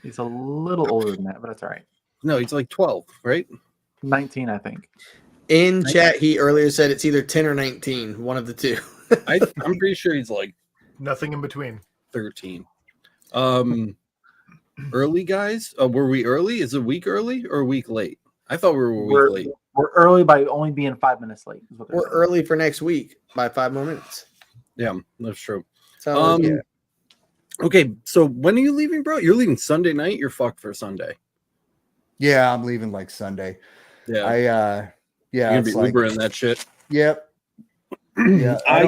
He's a little older than that, but that's all right. No, he's like 12, right? 19, I think. In chat, he earlier said it's either 10 or 19, one of the two. I'm pretty sure he's like Nothing in between. 13. Early guys? Were we early? Is it a week early or a week late? I thought we were a week late. We're early by only being 5 minutes late. Is what We're early for next week by 5 more minutes. Yeah, that's true. So, yeah. Okay, so when are you leaving, bro? You're leaving Sunday night? You're fucked for Sunday. Yeah, I'm leaving like Sunday. Yeah. Yeah. You're gonna be Ubering that shit. Yep. Yeah. I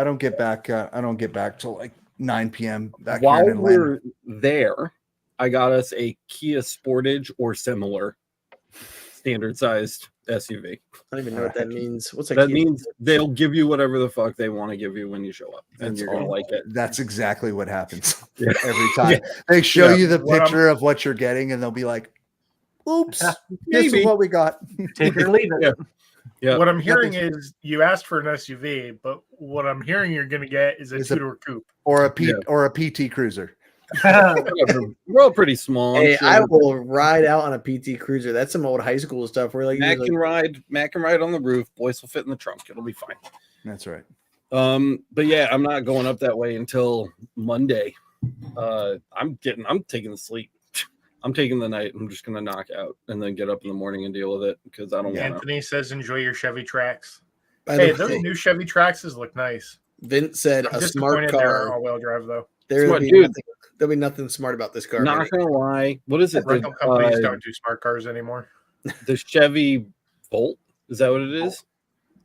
don't get back. I don't get back till like 9 p.m. back while here in Atlanta. we're there. I got us a Kia Sportage or similar standard sized SUV. I don't even know what that means. What's that means? They'll give you whatever the fuck they want to give you when you show up, and you're gonna like it. That's exactly what happens Yeah. every time. Yeah. They show you the picture of what you're getting, and they'll be like, "Oops, this is what we got." Take it or leave it. Yeah. What I'm hearing is you asked for an SUV, but what I'm hearing you're going to get is a two-door coupe or a PT Cruiser. We're all pretty small. Hey, I will ride out on a PT Cruiser. That's some old high school stuff. Where like Mac can ride on the roof. Boys will fit in the trunk. It'll be fine. That's right. But yeah, I'm not going up that way until Monday. I'm taking the sleep. I'm taking the night. I'm just gonna knock out and then get up in the morning and deal with it because I don't want. Anthony says, "Enjoy your Chevy Trax." By Hey, the those way, new Chevy Traxes look nice. Vince said I'm a smart disappointed they're car. all-wheel drive though. There'll be nothing smart about this car. Not gonna lie. What is it? Rental companies don't do smart cars anymore. The Chevy Volt, is that what it is?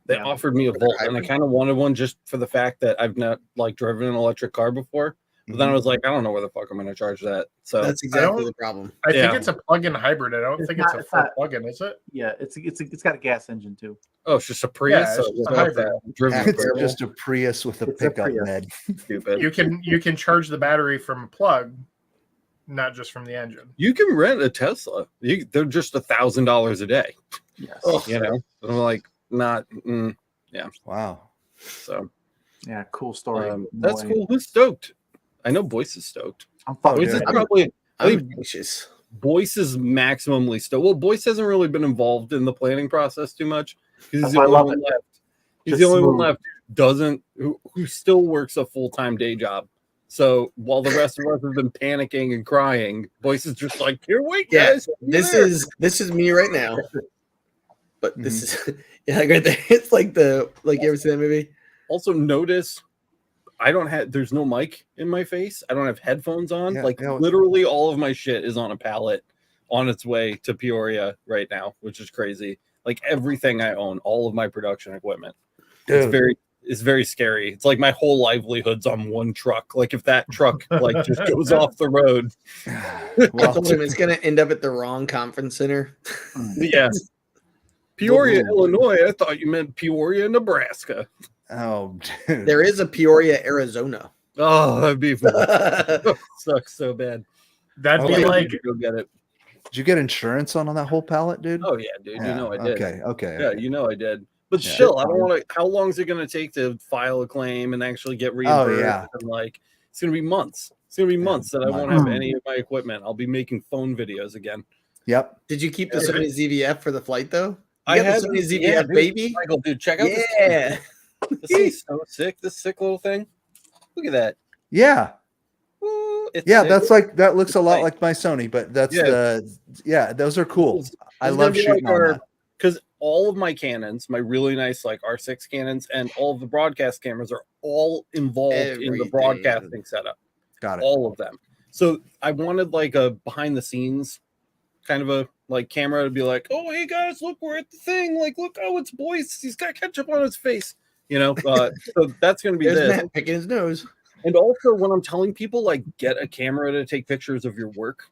They offered me a Volt, and I kind of wanted one just for the fact that I've not like driven an electric car before. But then I was like, I don't know where the fuck I'm going to charge that. So that's exactly the problem. I think it's a plug-in hybrid. I don't think it's a full plug-in, is it? Yeah, it's got a gas engine too. Oh, it's just a Prius. Yeah, it's a hybrid. It's just a Prius with a pickup bed. Stupid. You can charge the battery from a plug, not just from the engine. You can rent a Tesla. They're just $1,000 a day. Yes. You know, I'm like not. Yeah. Wow. So. Yeah, cool story. That's cool. Who's stoked? I know Boyce is stoked. I'm fucking. I'm anxious. Boyce is maximally stoked. Well, Boyce hasn't really been involved in the planning process too much because he's the only one left. He's the only one left who still works a full-time day job. So while the rest of us have been panicking and crying, Boyce is just like, "Here, wait, guys." This is me right now. But this is like right there. It's like you ever see that movie? Also notice. There's no mic in my face. I don't have headphones on. Literally all of my shit is on a pallet on its way to Peoria right now, which is crazy. Like everything I own, all of my production equipment. Dude. It's very scary. It's like my whole livelihood's on one truck. Like if that truck just goes off the road. I told him it's gonna end up at the wrong conference center. Yes. Peoria, Illinois. I thought you meant Peoria, Nebraska. Oh, dude. There is a Peoria, Arizona. Oh, that'd be sucks so bad. That'd be like go get it. Did you get insurance on that whole pallet, dude? Oh yeah, dude. Yeah. You know I did. Okay. Yeah, you know I did. But still, I don't want to. How long is it going to take to file a claim and actually get reimbursed? Oh yeah. And it's going to be months. It's going to be months that I won't have any of my equipment. I'll be making phone videos again. Yep. Did you keep the Sony ZVF for the flight though? I have the Sony ZVF, baby. Michael, dude, check out this. Yeah. This thing's so sick. This sick little thing. Look at that. Yeah. Ooh, that's that looks a lot like my Sony, but that's those are cool. I love shooting on that. Because all of my Canons, my really nice R6 Canons, and all of the broadcast cameras are all involved in the broadcasting setup. Got it. All of them. So I wanted a behind the scenes kind of a camera to be like, oh hey guys, look, we're at the thing. Look, oh it's Boyce. He's got ketchup on his face. So that's gonna be this. Matt picking his nose. And also when I'm telling people get a camera to take pictures of your work,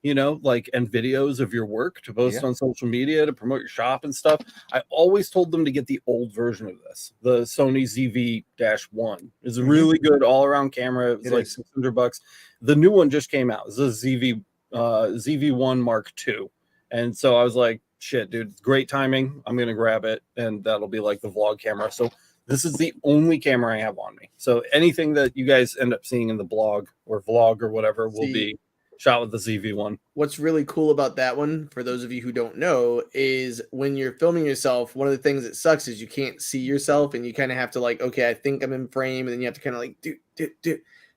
and videos of your work to post on social media to promote your shop and stuff. I always told them to get the old version of this. The Sony ZV-1 is a really good all-around camera. It was $600. The new one just came out. This is a ZV-1 Mark II. And so I was like, shit, dude, great timing. I'm going to grab it. And that'll be the vlog camera. So this is the only camera I have on me. So anything that you guys end up seeing in the blog or vlog or whatever will be shot with the ZV-1. What's really cool about that one, for those of you who don't know, is when you're filming yourself, one of the things that sucks is you can't see yourself, and you kind of have to like, okay, I think I'm in frame, and then you have to kind of like do.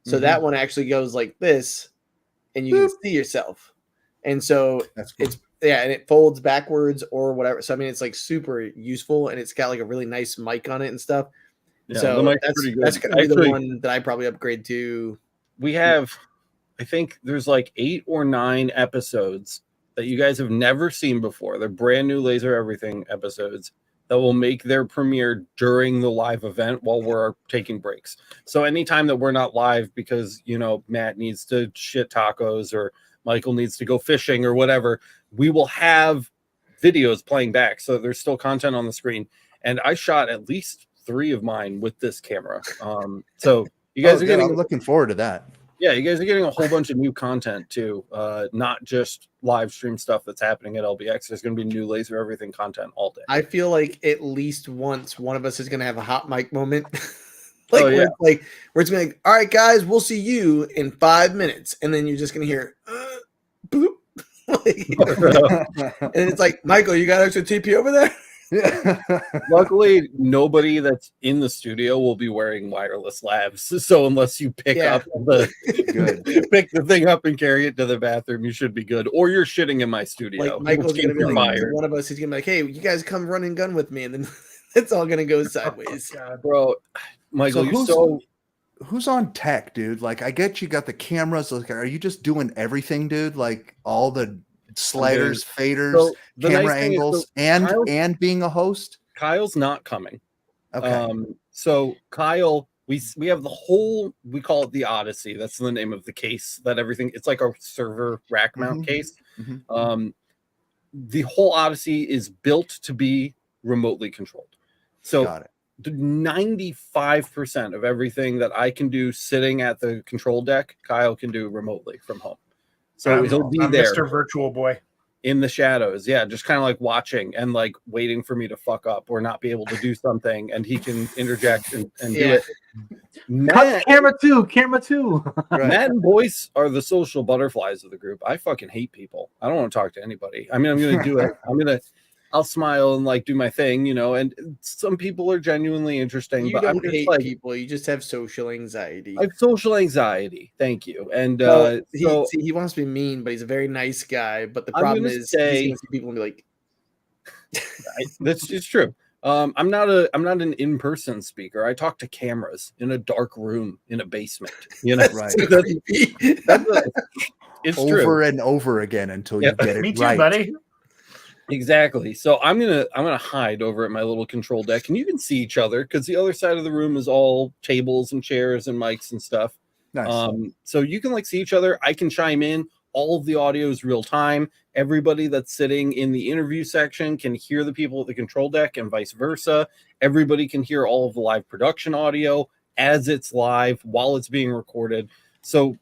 So that one actually goes like this, and you can see yourself, and so That's cool. it's and it folds backwards or whatever. So I mean, it's like super useful, and it's got like a really nice mic on it and stuff. Yeah, So the mic's pretty good. that's gonna be Actually, the one that I probably upgrade to. We have, I think there's like 8 or 9 episodes that you guys have never seen before. They're brand new Laser Everything episodes that will make their premiere during the live event while we're taking breaks. So anytime that we're not live because, you know, Matt needs to shit tacos or Michael needs to go fishing or whatever, we will have videos playing back. So there's still content on the screen. And I shot at least 3 of mine with this camera. So you guys are getting. I'm looking forward to that. Yeah, you guys are getting a whole bunch of new content too. Not just live stream stuff that's happening at LBX. There's going to be new Laser Everything content all day. I feel like at least once one of us is going to have a hot mic moment. Yeah. Where it's going to be like, all right, guys, we'll see you in 5 minutes. And then you're just going to hear, boop. And it's like, Michael, you got extra TP over there? Luckily, nobody that's in the studio will be wearing wireless labs. So unless you pick up pick the thing up and carry it to the bathroom, you should be good. Or you're shitting in my studio. Like Michael's gonna be like, one of us is gonna be like, hey, you guys come run and gun with me, and then it's all gonna go sideways. Bro, Michael, so who's on tech, dude? Like, I get you got the cameras. Like, are you just doing everything, dude? Like all the sliders, faders, camera angles, and being a host? Kyle's not coming. Okay. So Kyle, we have the whole, we call it the Odyssey. That's the name of the case that everything, it's like a server rack mount case. The whole Odyssey is built to be remotely controlled. So Got it. 95% of everything that I can do sitting at the control deck, Kyle can do remotely from home. So he'll be there, Mr. Virtual Boy, in the shadows. Yeah, just kind of like watching and like waiting for me to fuck up or not be able to do something, and he can interject and do it. Cut camera two. Right. Matt and Boyce are the social butterflies of the group. I fucking hate people. I don't want to talk to anybody. I mean, I'm gonna do it. I'll smile and like do my thing, you know. And some people are genuinely interesting, You but don't I'm just hate like, people. You just have social anxiety. I have social anxiety. Thank you. And he wants to be mean, but he's a very nice guy. But the problem is, he's going to see people and be like, that's it's true. I'm not an in-person speaker. I talk to cameras in a dark room in a basement. You know, Right. It's over true. and over again until you get it me too, right. buddy. Exactly. So I'm gonna hide over at my little control deck, and you can see each other because the other side of the room is all tables and chairs and mics and stuff. Nice. So you can like see each other. I can chime in. All of the audio is real time. Everybody that's sitting in the interview section can hear the people at the control deck, and vice versa. Everybody can hear all of the live production audio as it's live while it's being recorded. So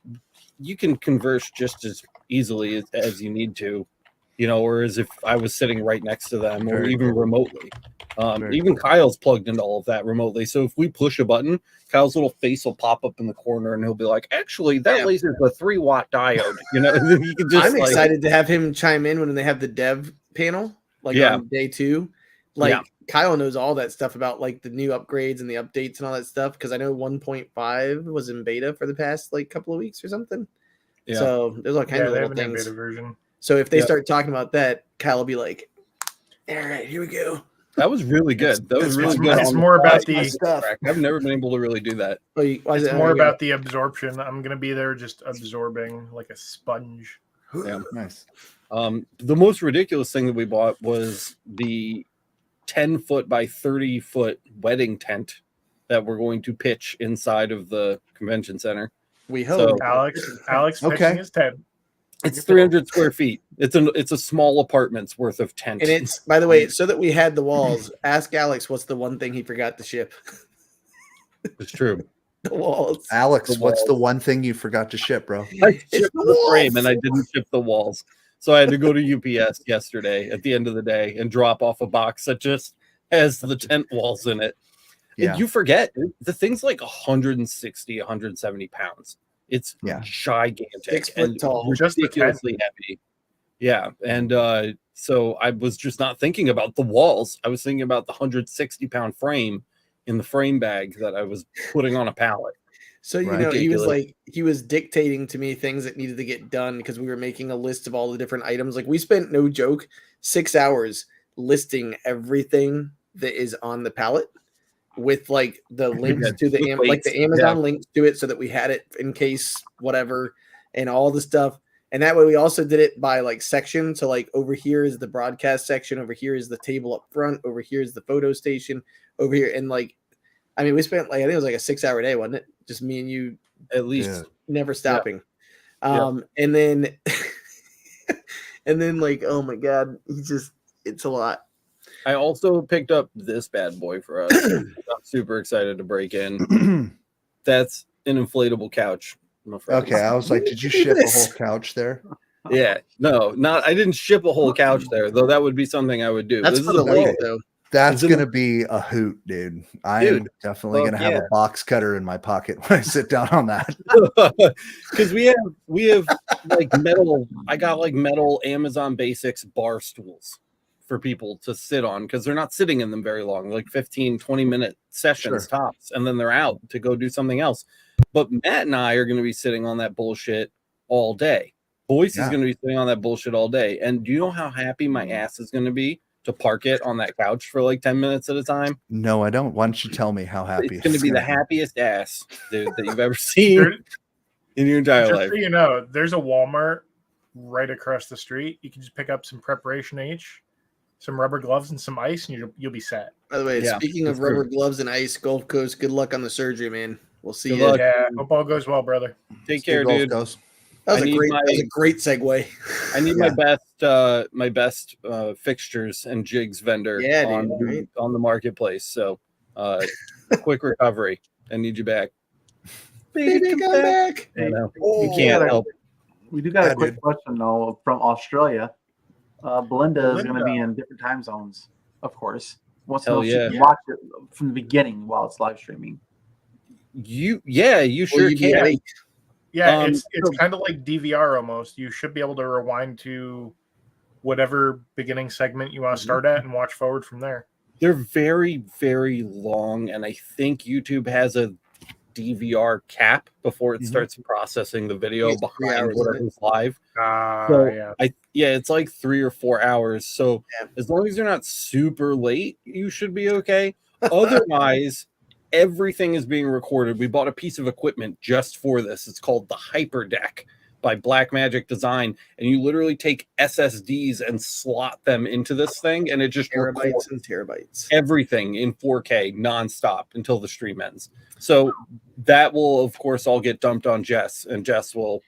you can converse just as easily as you need to, you know, or as if I was sitting right next to them, or even remotely. Even Kyle's plugged into all of that remotely. So if we push a button, Kyle's little face will pop up in the corner, and he'll be like, "Actually, that laser's a 3-watt diode." You know, you can just. I'm excited to have him chime in when they have the dev panel, like on day 2. Like Kyle knows all that stuff about like the new upgrades and the updates and all that stuff, because I know 1.5 was in beta for the past like couple of weeks or something. Yeah. So there's all kinds of little things. Beta version. So if they start talking about that, Kyle will be like, "All right, here we go." That was really good. That was really good. It's more about the stuff. I've never been able to really do that. It's more about the absorption. I'm gonna be there just absorbing like a sponge. Yeah, nice. The most ridiculous thing that we bought was the 10-foot by 30-foot wedding tent that we're going to pitch inside of the convention center. We hope. So, Alex pitching his tent. It's 300 square feet. It's a small apartment's worth of tent. And it's, by the way, so that we had the walls. Ask Alex what's the one thing he forgot to ship. It's true. The walls. Alex, what's the one thing you forgot to ship, bro? I shipped the frame and I didn't ship the walls. So I had to go to UPS yesterday at the end of the day and drop off a box that just has the tent walls in it. Yeah. And you forget, the thing's like 160, 170 pounds. It's Yeah. gigantic 6 foot and tall. Just the ridiculously heavy. Yeah, and so I was just not thinking about the walls. I was thinking about the 160-pound frame in the frame bag that I was putting on a pallet. So you Right. know, Ridiculous. he was dictating to me things that needed to get done because we were making a list of all the different items. Like we spent, no joke, 6 hours listing everything that is on the pallet with like the links Yeah, to the with like weights. the Amazon links to it so that we had it in case whatever and all the stuff. And that way we also did it by like section. So like over here is the broadcast section, over here is the table up front, over here is the photo station, over here. And like, I mean, we spent like, I think it was like a 6-hour day, wasn't it? Just me and you At least. Yeah. never stopping. Yeah. And then, and then like, oh my God, it's a lot. I also picked up this bad boy for us. I'm super excited to break in. That's an inflatable couch. I'm afraid. Okay, I was like, did you ship a whole couch there? Yeah, no, not. I didn't ship a whole couch there, though. That would be something I would do. That's This for is the a lake though. That's Is it- gonna be a hoot, dude. I am definitely fuck gonna have yeah. a box cutter in my pocket when I sit down on that. because we have like metal. I got like metal Amazon Basics bar stools for people to sit on because they're not sitting in them very long, like 15-20 minute sessions Sure. tops, and then they're out to go do something else. But Matt and I are going to be sitting on that bullshit all day. Boyce is going to be sitting on that bullshit all day. And do you know how happy my ass is going to be to park it on that couch for like 10 minutes at a time? No, I don't. Why don't you tell me how happy It's going to be the gonna happiest ass, dude, that you've ever seen in your entire Just life. so you know, there's a Walmart right across the street. You can just pick up some preparation H, some rubber gloves, and some ice, and you'll be set. By the way, Yeah, speaking of that's true. rubber gloves and ice, Gulf Coast, good luck on the surgery, man. We'll see Good you. luck. Yeah, hope all goes well, brother. Take Steve care, Rolf dude. goes. That was I a need great. my- That was a great segue. I need my best fixtures and jigs vendor Yeah, on, dude, right? on the marketplace. So quick recovery. I need you back. Baby, come back. I know. Oh, You can't help. We do got Yeah, a quick dude. question though from Australia. Belinda is going to Belinda. be in different time zones, of course. Wants to Hell know if she yeah. can watch it from the beginning while it's live streaming. You Will sure you be can. late? Yeah, Um, it's kind of like DVR almost. You should be able to rewind to whatever beginning segment you want to start at and watch forward from there. They're very, very long, and I think YouTube has a DVR cap before it Mhm. starts processing the video It's 3 behind hours, isn't it? whatever's live. Yeah. It's like 3 or 4 hours. So Yeah. as long as you're not super late, you should be okay. Otherwise, everything is being recorded. We bought a piece of equipment just for this. It's called the Hyperdeck by Blackmagic Design, and you literally take SSDs and slot them into this thing, and it just records Terabytes and terabytes. everything in 4K nonstop until the stream ends. So that will, of course, all get dumped on Jess, and Jess will,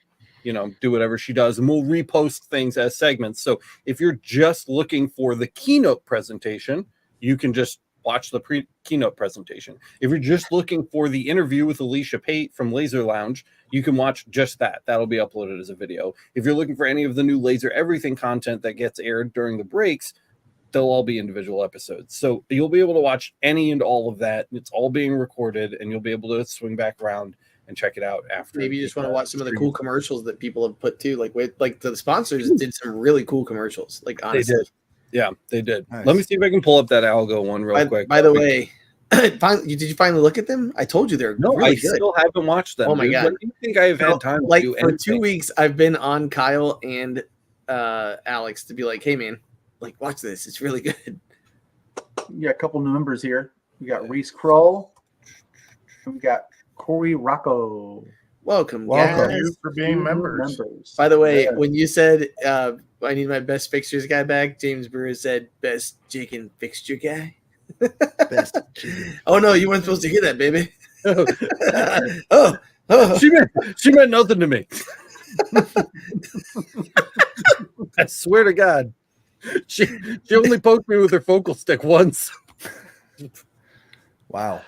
do whatever she does, and we'll repost things as segments. So if you're just looking for the keynote presentation, you can just watch the keynote presentation. If you're just looking for the interview with Alicia Pate from Laser Lounge, you can watch just that. That'll be uploaded as a video. If you're looking for any of the new Laser Everything content that gets aired during the breaks, they'll all be individual episodes. So you'll be able to watch any and all of that. It's all being recorded, and you'll be able to swing back around and check it out after. Maybe you just want to watch some of the stream. cool commercials that people have put too. Like the sponsors did some really cool commercials. Like honestly, did. Yeah, they did. Nice. Let me see if I can pull up that algo one real quick. By the way, did you finally look at them? I told you they're No, really I good. still haven't watched them. Oh my dude. God. When do you think I've had time to Like do for anything? 2 weeks, I've been on Kyle and Alex to be like, "Hey man, like watch this. It's really good." We got a couple new members here. We got Reese Kroll. And we got Corey Welcome, Rocco. Welcome. guys. Thank you for being Two new members. By the way, Yeah. when you said I need my best fixtures guy back, James Brewer said best chicken fixture guy. Best. Oh no, you weren't supposed to hear that, baby. oh. She meant nothing to me. I swear to God, she only poked me with her focal stick once. Wow.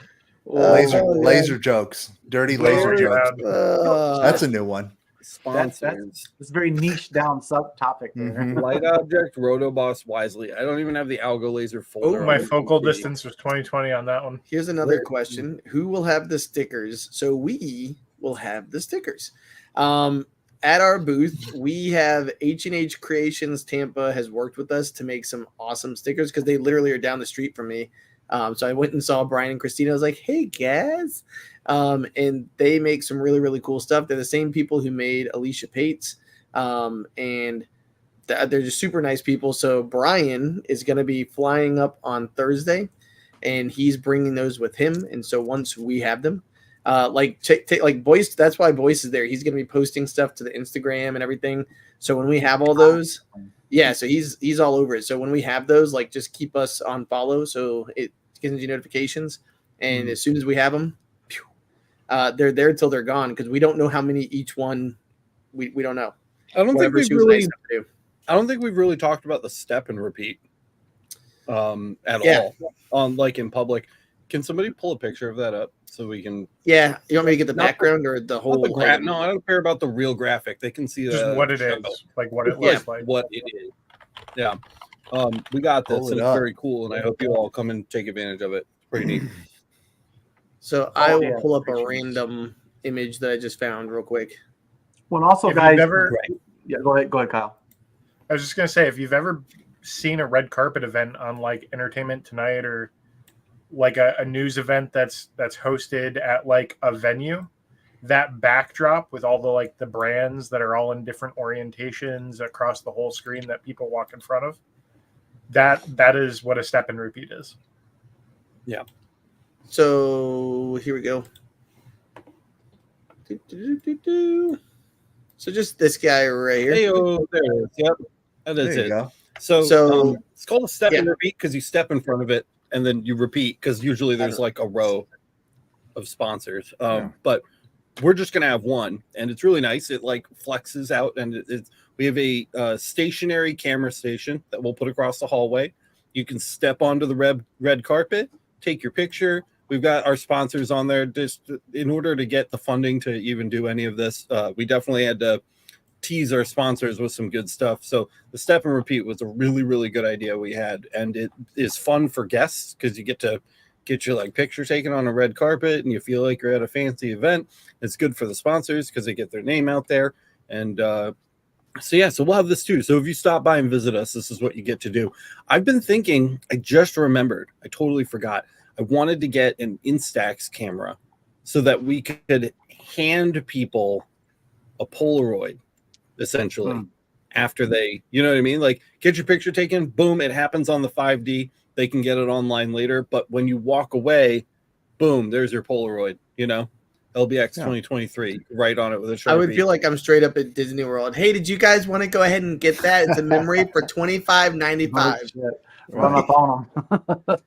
Oh, Laser jokes. Dirty laser Very jokes. bad. That's a new one. Sponsors. It's a very niche down subtopic there. Mhm. Light object, Rotoboss wisely. I don't even have the algo laser folder. Oh, My on the focal computer. distance was 20/20 on that one. Here's another question: who will have the stickers? So we we'll have the stickers. At our booth, we have H&H Creations Tampa has worked with us to make some awesome stickers because they literally are down the street from me. So I went and saw Brian and Christina. I was like, hey, guys. And they make some really, really cool stuff. They're the same people who made Alicia Pates. And they're just super nice people. So Brian is going to be flying up on Thursday, and he's bringing those with him. And so once we have them, like Boyce, that's why Boyce is there. He's going to be posting stuff to the Instagram and everything. So when we have all those, yeah, so he's all over it. So when we have those, like, just keep us on follow so it gives you notifications. And as soon as we have them, they're there till they're gone because we don't know how many each one. We don't know. I don't think we've really talked about the step and repeat at all on like in public. Can somebody pull a picture of that up so we can? Yeah, you want me to get the background or the whole? No, I don't care about the real graphic. They can see just what it is, like what it looks like. What it is. Yeah, we got this, and it's very cool. And I hope you all come and take advantage of it. It's pretty neat. So I will pull up a random image that I just found real quick. Well, also, If guys, you've ever- yeah, go ahead, Kyle. I was just gonna say, if you've ever seen a red carpet event on like Entertainment Tonight or like a news event that's hosted at like a venue, that backdrop with all the like the brands that are all in different orientations across the whole screen that people walk in front of, that is what a step and repeat is. Yeah. So here we go. So just this guy right here. Hey-o, there it is. Yep, that is it. Go. So it's called a step and repeat because you step in front of it and then you repeat because usually there's like a row of sponsors. But we're just gonna have one, and it's really nice. It like flexes out, and we have a stationary camera station that we'll put across the hallway. You can step onto the red carpet, take your picture. We've got our sponsors on there. Just in order to get the funding to even do any of this, we definitely had to tease our sponsors with some good stuff. So the step and repeat was a really, really good idea we had, and it is fun for guests because you get to get your like picture taken on a red carpet, and you feel like you're at a fancy event. It's good for the sponsors because they get their name out there, and so we'll have this too. So if you stop by and visit us, this is what you get to do. I've been thinking. I just remembered. I totally forgot. I wanted to get an Instax camera so that we could hand people a Polaroid, essentially, after they, you know what I mean? Like, get your picture taken, boom, it happens on the 5D. They can get it online later. But when you walk away, boom, there's your Polaroid, you know? LBX 2023, right on it with a Sharpie. I would feel like I'm straight up at Disney World. Hey, did you guys want to go ahead and get that? It's a memory for $25.95. Run up on them.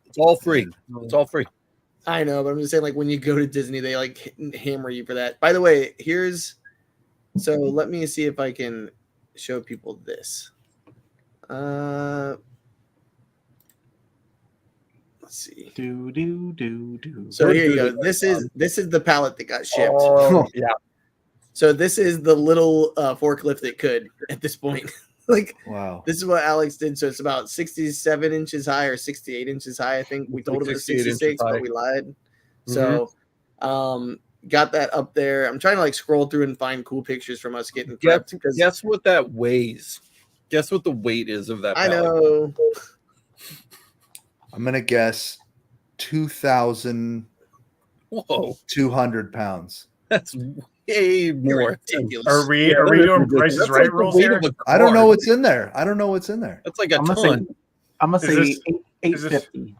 It's all free. It's all free. I know, but I'm just saying, like, when you go to Disney, they like hammer you for that. By the way, so let me see if I can show people this. Let's see. So here you go. This is the pallet that got shipped. Yeah. So this is the little forklift that could at this point. Like, wow, this is what Alex did. So it's about 67 inches high or 68 inches high. I think we told him it was 66, but we lied. Mm-hmm. So got that up there. I'm trying to like scroll through and find cool pictures from us getting prepped. Guess what that weighs? Guess what the weight is of that pallet? I know. I'm gonna guess 2,200 pounds. That's way more. Ridiculous. Are we doing Prices Right rules here? I don't know what's in there. That's like a ton. I'm gonna say Is 850.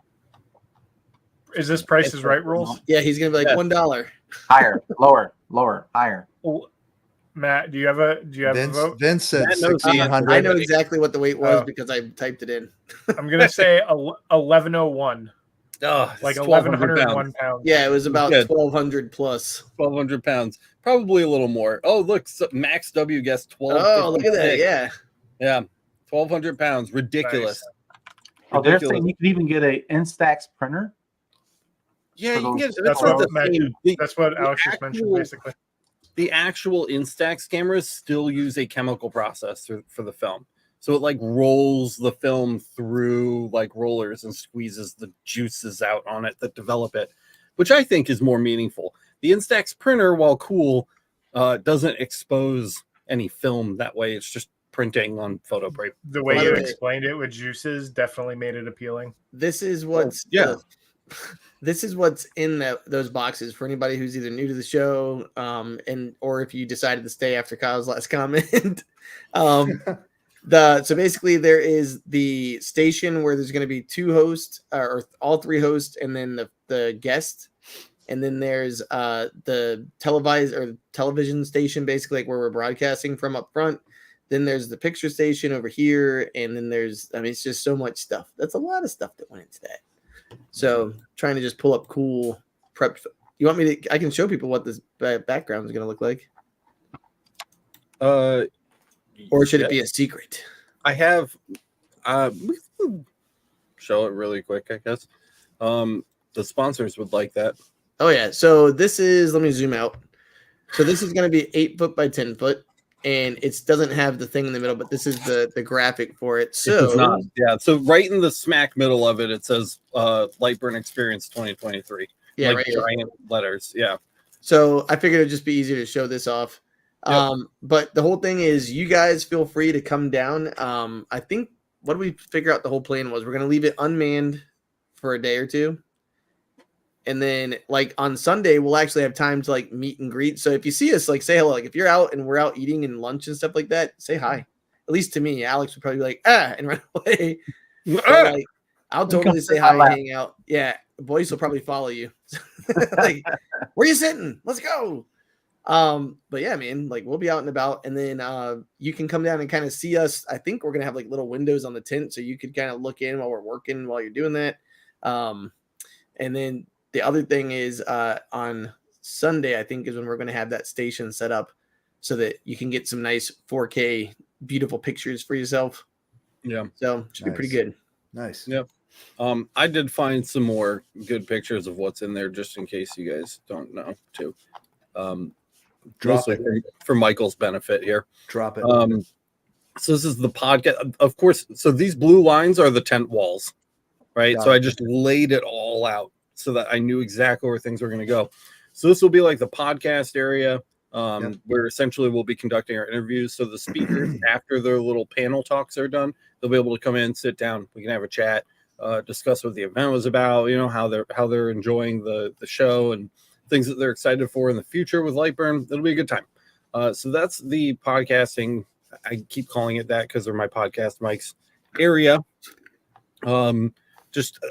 Is this Prices Right rules? Yeah, he's gonna be like $1. Higher, lower, higher. Well, Matt, do you have a vote? Vince said Matt knows 1,600. I know exactly what the weight was because I typed it in. I'm gonna say 1101. Oh, Like 1,101 pounds. Yeah, it was about Good. 1,200 plus. 1,200 pounds. Probably a little more. Oh, look, Max W guessed 12. Oh, look at that. Yeah. Yeah. 1,200 pounds. Ridiculous. Nice. Oh, they're saying you could even get a Instax printer. Yeah, you can get That's not what the same. That's what Alex just mentioned, basically. The actual Instax cameras still use a chemical process for the film. So it like rolls the film through like rollers and squeezes the juices out on it that develop it, which I think is more meaningful. The Instax printer, while cool, doesn't expose any film that way. It's just printing on photo print. The way you explained it with juices definitely made it appealing. This is what's this is what's in those boxes for anybody who's either new to the show, or if you decided to stay after Kyle's last comment. So basically there is the station where there's going to be 2 hosts or all 3 hosts, and then the guest, and then there's the television station, basically like where we're broadcasting from up front. Then there's the picture station over here, and then there's, I mean, it's just so much stuff. That's a lot of stuff that went into that. So trying to just pull up cool prep. You want me to? I can show people what this background is going to look like. Or should it be a secret? I have. We can show it really quick, I guess. The sponsors would like that. Oh yeah. So this is. Let me zoom out. So this is going to be 8 foot by 10 foot. And it doesn't have the thing in the middle, but this is the graphic for it. So it's not, so right in the smack middle of it, it says Lightburn Experience 2023. Yeah, like right giant letters. Yeah. So I figured it'd just be easier to show this off. Yep. But the whole thing is, you guys feel free to come down. I think what we figure out the whole plan was we're gonna leave it unmanned for a day or 2. And then like on Sunday, we'll actually have time to like meet and greet. So if you see us, like say hello. Like if you're out and we're out eating and lunch and stuff like that, say hi. At least to me. Alex would probably be like, and run away. Like, I'll totally say hi and hang out. Yeah. Boys will probably follow you. Like, where you sitting? Let's go. But yeah, man, like we'll be out and about, and then you can come down and kind of see us. I think we're gonna have like little windows on the tent, so you could kind of look in while we're working while you're doing that. And then the other thing is on Sunday, I think, is when we're going to have that station set up so that you can get some nice 4K beautiful pictures for yourself. Yeah. So should be pretty good. Nice. Yep. I did find some more good pictures of what's in there just in case you guys don't know too. Drop it for Michael's benefit here. Drop it. So this is the podcast. Of course, so these blue lines are the tent walls, right? Got so it. I just laid it all out so that I knew exactly where things were going to go. So this will be like the podcast area where essentially we'll be conducting our interviews. So the speakers, after their little panel talks are done, they'll be able to come in, sit down. We can have a chat, discuss what the event was about, you know, how they're enjoying the show and things that they're excited for in the future with Lightburn. It'll be a good time. So that's the podcasting. I keep calling it that because they're my podcast mics area.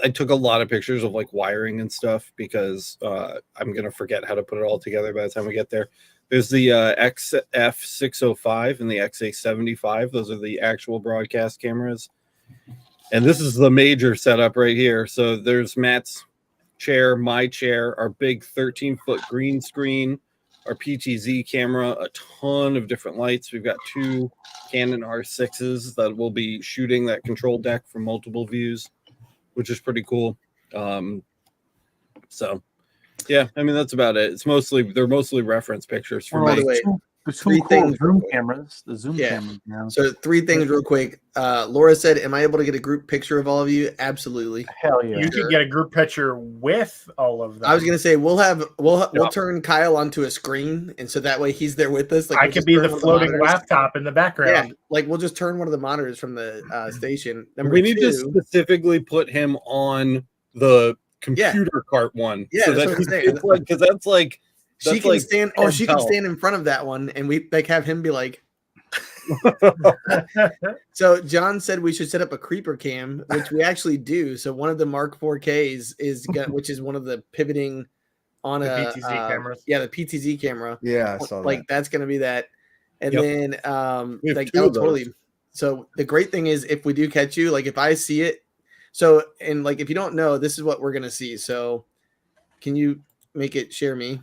I took a lot of pictures of like wiring and stuff because I'm going to forget how to put it all together by the time we get there. There's the XF605 and the XA75. Those are the actual broadcast cameras. And this is the major setup right here. So there's Matt's chair, my chair, our big 13-foot green screen, our PTZ camera, a ton of different lights. We've got 2 Canon R6s that will be shooting that control deck from multiple views, which is pretty cool. So yeah, I mean, that's about it. They're mostly reference pictures for me. The 2 cool Zoom cameras. The Zoom cameras. Yeah. So 3 things real quick. Laura said, am I able to get a group picture of all of you? Absolutely. Hell yeah. You can get a group picture with all of them. I was gonna say we'll turn Kyle onto a screen, and so that way he's there with us. Like I could be the floating laptop in the background. Yeah, like we'll just turn one of the monitors from the station. We need to specifically put him on the computer cart one. Yeah, so because that's like she can stand. Oh, she can stand in front of that one, and we like have him be like. So John said we should set up a creeper cam, which we actually do. So one of the Mark 4Ks which is one of the pivoting on the a PTZ cameras. Yeah, the PTZ camera. Yeah, I saw like that's gonna be that, and then like that totally. So the great thing is if we do catch you, like if I see it, so and like if you don't know, this is what we're gonna see. So can you make it share me?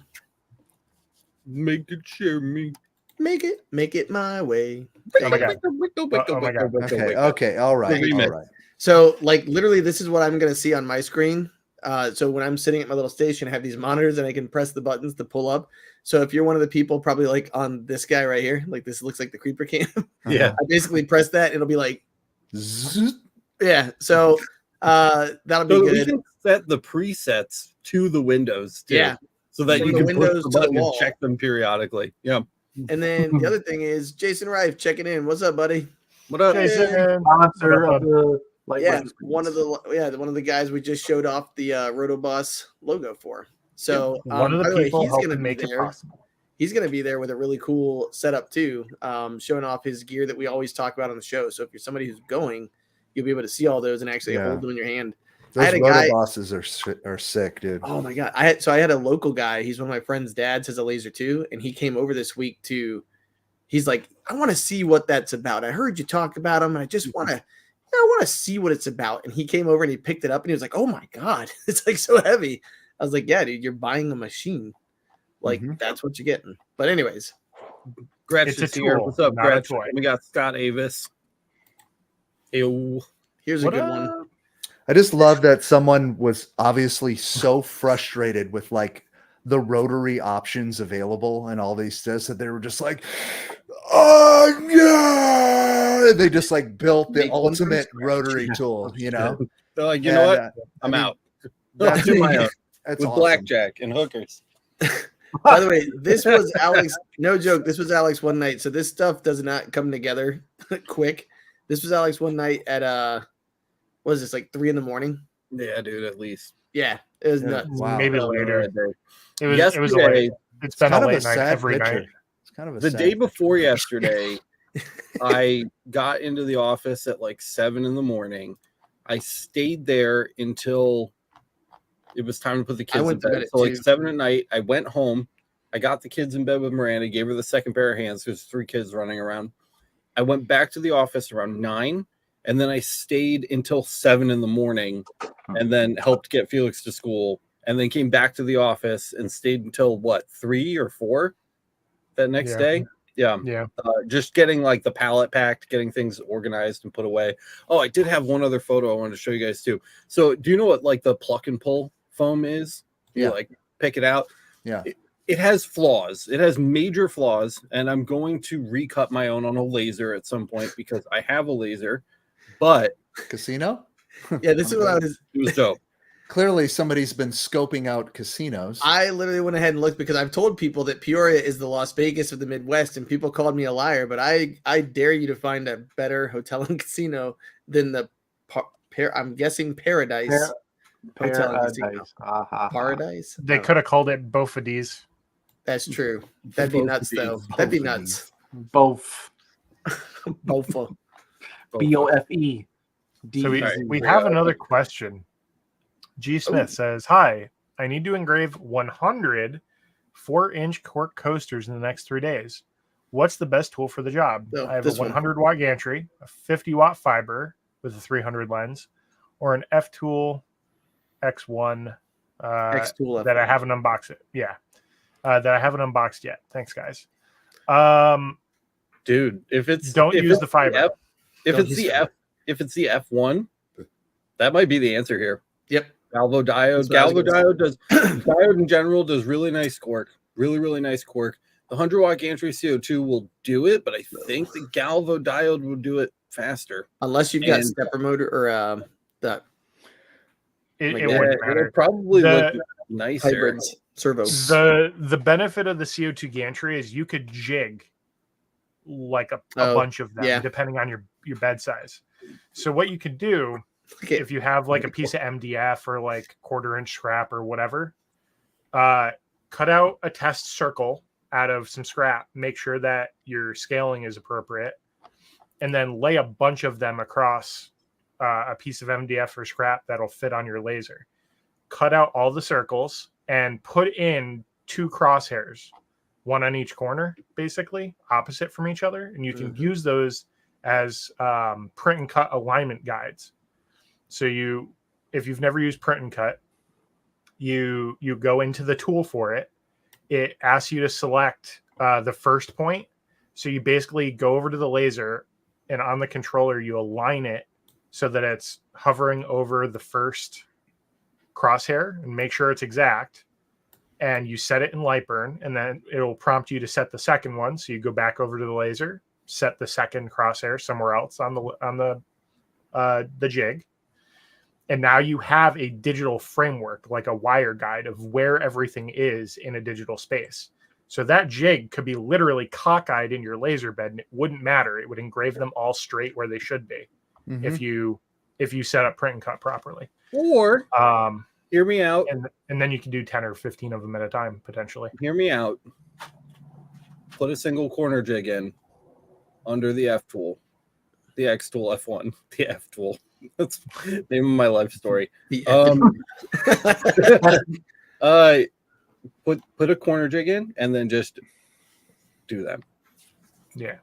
Make it share me. Make it my way. Oh my god. Okay. All right. So like literally this is what I'm going to see on my screen. So when I'm sitting at my little station, I have these monitors and I can press the buttons to pull up. So if you're one of the people probably like on this guy right here, like this looks like the creeper cam. Yeah. I basically press that. It'll be like, yeah. So that'll be good. We can set the presets to the windows too. Yeah. so that From you the can push windows the to the button and wall. check them periodically. Yeah. And then the other thing is Jason Rife checking in. What's up, buddy? What up? Jason, Sponsor what up, of the light Yeah, weapon one of the guys we just showed off the Rotoboss logo for. So one of by the the way, people he's going to helping be make it there. possible. He's going to be there with a really cool setup too, showing off his gear that we always talk about on the show. So if you're somebody who's going, you'll be able to see all those and actually hold them in your hand. Those I had a guy. Rotobosses are sick, dude. Oh my god! I had a local guy. He's one of my friend's dads, has a laser too, and he came over this week to. He's like, I want to see what that's about. I heard you talk about them, and I just want to. I want to see what it's about. And he came over and he picked it up and he was like, oh my God, it's like so heavy. I was like, yeah, dude, you're buying a machine. Like, that's what you're getting. But anyways. Gretch It's a is here. tool, What's up, not a Gretch? toy. We got Scott Avis. Ew. Here's a good one. I just love that someone was obviously so frustrated with like the rotary options available and all these tests that they were just like, oh yeah, they just like built the ultimate rotary tool, you know. They're like, you know what? I'm out. That's do my own that's with awesome. blackjack and hookers. By the way, this was Alex. No joke. This was Alex one night. So this stuff does not come together quick. This was Alex one night at what is this, like 3 a.m? Yeah, dude, at least. Yeah, it was nuts. Wow. Maybe later. It was Yesterday, a late. It's been kind a of late night sad every picture. night. It's kind of a the sad day picture. before yesterday, I got into the office at like 7 a.m. I stayed there until it was time to put the kids in bed. So like 7 at night, I went home. I got the kids in bed with Miranda, gave her the second pair of hands. There's 3 kids running around. I went back to the office around 9, and then I stayed until 7 a.m. and then helped get Felix to school, and then came back to the office and stayed until what, 3 or 4 that next day. Yeah. Just getting like the pallet packed, getting things organized and put away. Oh, I did have one other photo I wanted to show you guys too. So do you know what like the pluck and pull foam is? You like pick it out. Yeah. It has flaws. It has major flaws, and I'm going to recut my own on a laser at some point because I have a laser. But casino? Yeah, this is what I was. It was dope. Clearly, somebody's been scoping out casinos. I literally went ahead and looked because I've told people that Peoria is the Las Vegas of the Midwest, and people called me a liar. But I dare you to find a better hotel and casino than the I'm guessing Paradise Hotel and Casino. Paradise. They could have called it Bofadis. That's true. That'd be nuts, though. That'd be nuts. Both. Bofa. BOFE. So we have another question. G. Smith says, hi, I need to engrave 100 4-inch cork coasters in the next 3 days. What's the best tool for the job? I have a 100 watt gantry, a 50 watt fiber with a 300 lens, or an F-Tool X1 X-Tool that I haven't unboxed it. Yeah. That I haven't unboxed yet. Thanks, guys. Dude, if it's the fiber. If it's the F1, that might be the answer here. Yep. Galvo diode. Galvo diode does diode in general does really nice cork. Really nice cork. The 100 watt gantry CO2 will do it, but I think the Galvo diode will do it faster. Unless you've got stepper motor or that. It wouldn't matter. It'll probably look nicer. Hybrids, servo. The benefit of the CO2 gantry is you could jig like a bunch of them depending on your bed size. So what you could do if you have like a piece of MDF or like 1/4-inch scrap or whatever, cut out a test circle out of some scrap, make sure that your scaling is appropriate, and then lay a bunch of them across a piece of MDF or scrap that'll fit on your laser. Cut out all the circles and put in 2 crosshairs, one on each corner, basically opposite from each other, and you can use those as print and cut alignment guides. So if you've never used print and cut, you go into the tool for it. It asks you to select the first point. So you basically go over to the laser, and on the controller, you align it so that it's hovering over the first crosshair and make sure it's exact. And you set it in Lightburn, and then it'll prompt you to set the second one. So you go back over to the laser, set the second crosshair somewhere else on the jig. And now you have a digital framework, like a wire guide of where everything is in a digital space. So that jig could be literally cockeyed in your laser bed and it wouldn't matter. It would engrave them all straight where they should be if you set up print and cut properly. Or hear me out. And then you can do 10 or 15 of them at a time, potentially. Hear me out. Put a single corner jig in under the F tool. The X tool, F1, the F tool. That's the name of my life story. Put a corner jig in and then just do them. Yeah.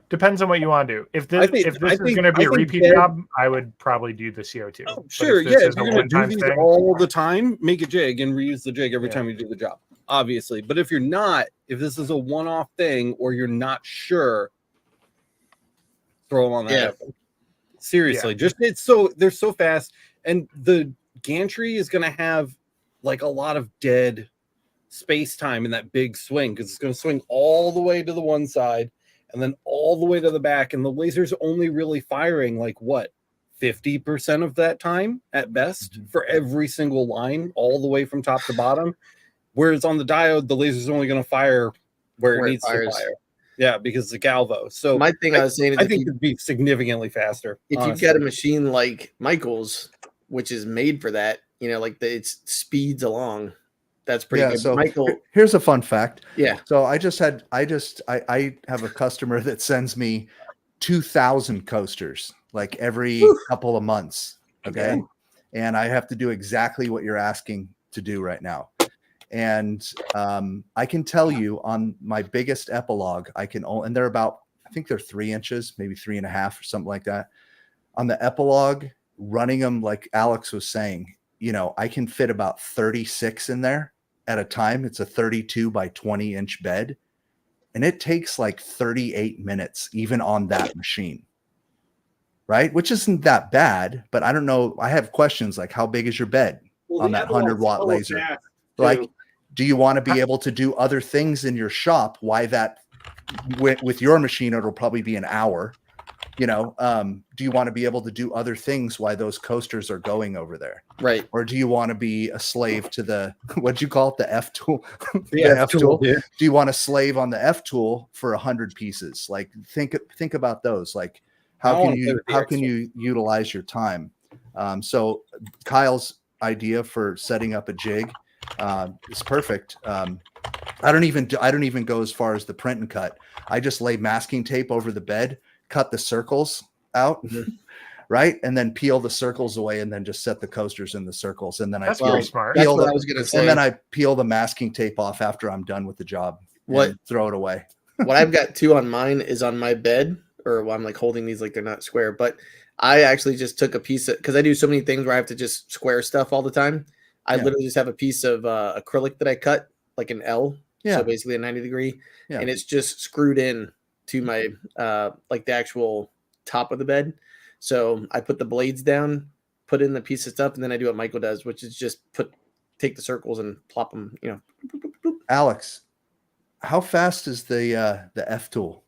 Depends on what you want to do. If this is going to be a repeat job, I would probably do the CO2. Oh, sure, yeah. If you're going to do these all the time, make a jig and reuse the jig every time you do the job, obviously. But if you're not, if this is a one-off thing or you're not sure, throw them on that. Yeah. Seriously, just they're so fast, and the gantry is going to have like a lot of dead space time in that big swing because it's going to swing all the way to the one side and then all the way to the back, and the laser's only really firing like what 50% of that time at best for every single line, all the way from top to bottom. Whereas on the diode, the laser's only going to fire where it needs to fire. Yeah, because the galvo. So my thing I was saying is I think it'd be significantly faster. If you've got a machine like Michael's, which is made for that, like it speeds along. That's pretty good. So Michael, here's a fun fact. Yeah. So I have a customer that sends me 2,000 coasters like every couple of months. Okay. And I have to do exactly what you're asking to do right now. And I can tell you on my biggest epilogue, and they're about, I think they're 3 inches, maybe 3.5 or something like that. On the epilogue, running them like Alex was saying, I can fit about 36 in there at a time. It's a 32 by 20 inch bed. And it takes like 38 minutes, even on that machine. Right? Which isn't that bad, but I don't know. I have questions like, how big is your bed on that 100-watt laser? Like, do you want to be able to do other things in your shop? Why that with your machine, it'll probably be an hour. Do you want to be able to do other things while those coasters are going over there? Right. Or do you want to be a slave to the, what'd you call it? The F tool? The F tool. Yeah. Do you want to slave on the F tool for 100 pieces? Like think about those. Like how can you utilize your time? So Kyle's idea for setting up a jig is perfect. I don't even go as far as the print and cut. I just lay masking tape over the bed, cut the circles out, right, and then peel the circles away, and then just set the coasters in the circles, and then That's pretty smart. That's what I was gonna say. And then I peel the masking tape off after I'm done with the job. And throw it away. What I've got too on mine is on my bed, or I'm like holding these like they're not square, but I actually just took a piece of, because I do so many things where I have to just square stuff all the time. I literally just have a piece of acrylic that I cut like an L, so basically a 90 degree, and it's just screwed in to my like the actual top of the bed. So I put the blades down, put in the piece of stuff, and then I do what Michael does, which is just take the circles and plop them. Alex, how fast is the F tool?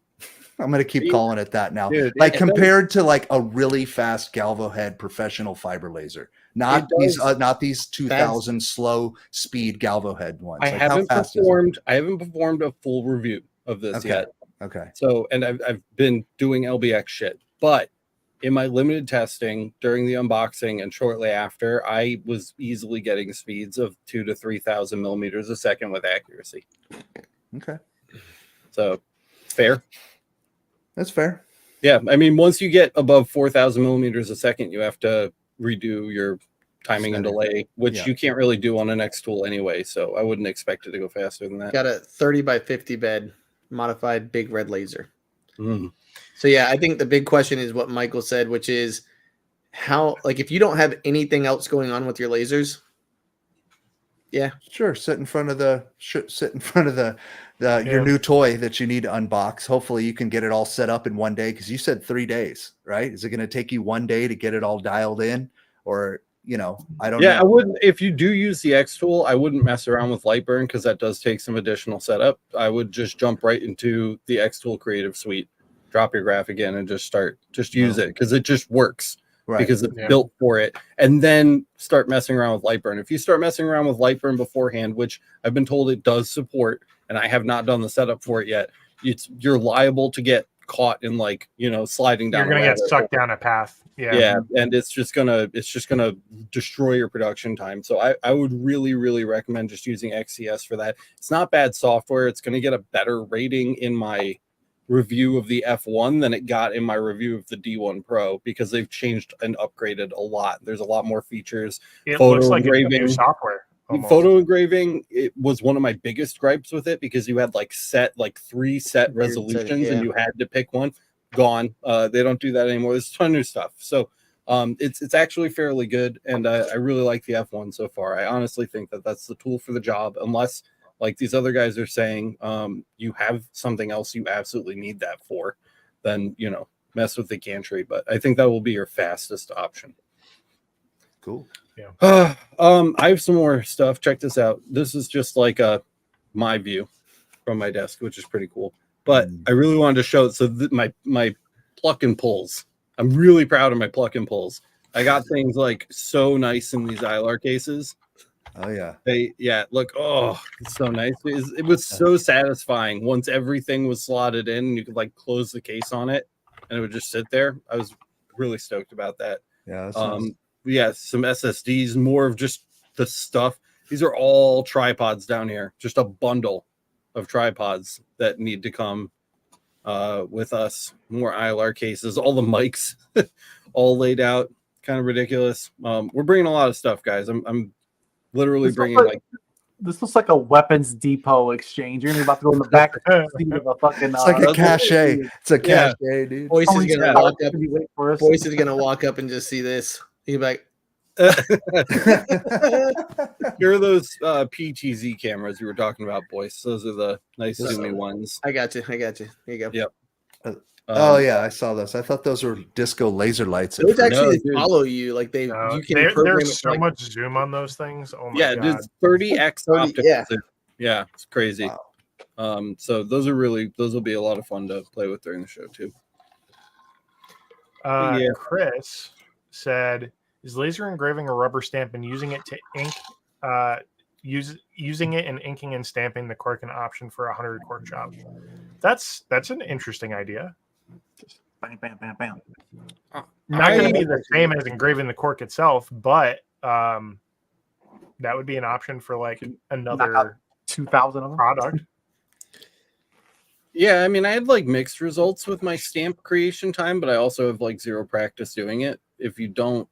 I'm going to keep calling it that now. Dude, like compared to like a really fast Galvo head professional fiber laser, not these 2000 slow speed Galvo head ones. I haven't performed a full review of this yet. Okay. So, and I've been doing LBX shit, but in my limited testing during the unboxing and shortly after, I was easily getting speeds of 2,000 to 3,000 millimeters a second with accuracy. Okay. So fair. That's fair. Yeah. I mean, once you get above 4,000 millimeters a second, you have to redo your timing and delay, which you can't really do on an X tool anyway. So I wouldn't expect it to go faster than that. Got a 30 by 50 bed, modified big red laser. So yeah, I think the big question is what Michael said, which is how, like, if you don't have anything else going on with your lasers, sure, sit in front of the your new toy that you need to unbox. Hopefully you can get it all set up in one day, because you said 3 days, right? Is it going to take you one day to get it all dialed in, or I don't know. I wouldn't, if you do use the X tool, I wouldn't mess around with Lightburn, because that does take some additional setup. I would just jump right into the X tool creative suite, drop your graphic in, and just use it, because it just works. because it's built for it, and then start messing around with Lightburn. If you start messing around with Lightburn beforehand, which I've been told it does support, and I have not done the setup for it yet, you're liable to get caught in like, sliding down. You're gonna get sucked down a path. Yeah, and it's just gonna destroy your production time. So I would really, really recommend just using XCS for that. It's not bad software. It's gonna get a better rating in my review of the F1 than it got in my review of the D1 Pro, because they've changed and upgraded a lot. There's a lot more features. It looks like it's new software. Almost. Photo engraving, it was one of my biggest gripes with it, because you had like 3 set resolutions and you had to pick one. Gone. They don't do that anymore. There's a ton of new stuff. So it's actually fairly good, and I really like the F1 so far. I honestly think that that's the tool for the job, unless, like these other guys are saying, you have something else you absolutely need that for, then mess with the gantry. But I think that will be your fastest option. Cool. Yeah. I have some more stuff. Check this out. This is just like my view from my desk, which is pretty cool. But I really wanted to show it. So my pluck and pulls. I'm really proud of my pluck and pulls. I got things like so nice in these ILR cases. Oh yeah. Look, it's so nice. It was so satisfying once everything was slotted in and you could like close the case on it and it would just sit there. I was really stoked about that. Yeah. That's nice. Yeah, some SSDs, more of just the stuff. These are all tripods down here, just a bundle of tripods that need to come with us. More ILR cases, all the mics all laid out, kind of ridiculous. We're bringing a lot of stuff, guys. I'm literally bringing this looks like a weapons depot exchange. You're about to go in the back seat of a fucking. It's like a cache. It's a cache, dude. Boyce is gonna walk up. Boyce is gonna walk up and just see this. He'd be like, here are those PTZ cameras you were talking about, Boyce. Those are the nice zoomy ones. I got you. Here you go. Yep. Oh yeah, I saw those. I thought those were disco laser lights. Those actually follow you. Like you can program there's so much zoom on those things. Oh my god. Dude, 30x optics. Yeah, it's crazy. Wow. So those will be a lot of fun to play with during the show too. Chris said, is laser engraving a rubber stamp and using it to ink using it and inking and stamping the cork an option for 100 cork job? That's an interesting idea. Just bam, bam, bam, bam. Not going to be the same as engraving the cork itself, but that would be an option for like another 2,000 of them product. Yeah, I mean, I had like mixed results with my stamp creation time, but I also have like zero practice doing it. If you don't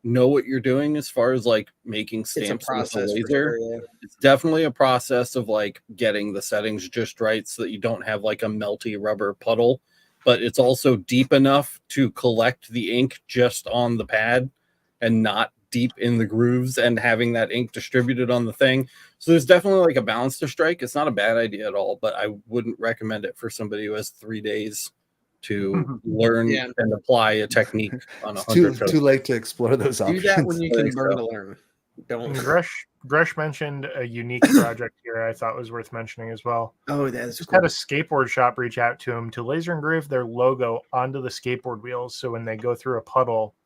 know what you're doing as far as like making stamps with a laser, it's definitely a process of like getting the settings just right so that you don't have like a melty rubber puddle, but it's also deep enough to collect the ink just on the pad and not deep in the grooves and having that ink distributed on the thing. So there's definitely like a balance to strike. It's not a bad idea at all, but I wouldn't recommend it for somebody who has 3 days to learn and apply a technique on a too late to explore those options. Do that when you can learn to learn. Don't. Gresh mentioned a unique project here I thought was worth mentioning as well. Oh, that's just cool. Had a skateboard shop reach out to him to laser engrave their logo onto the skateboard wheels, so when they go through a puddle,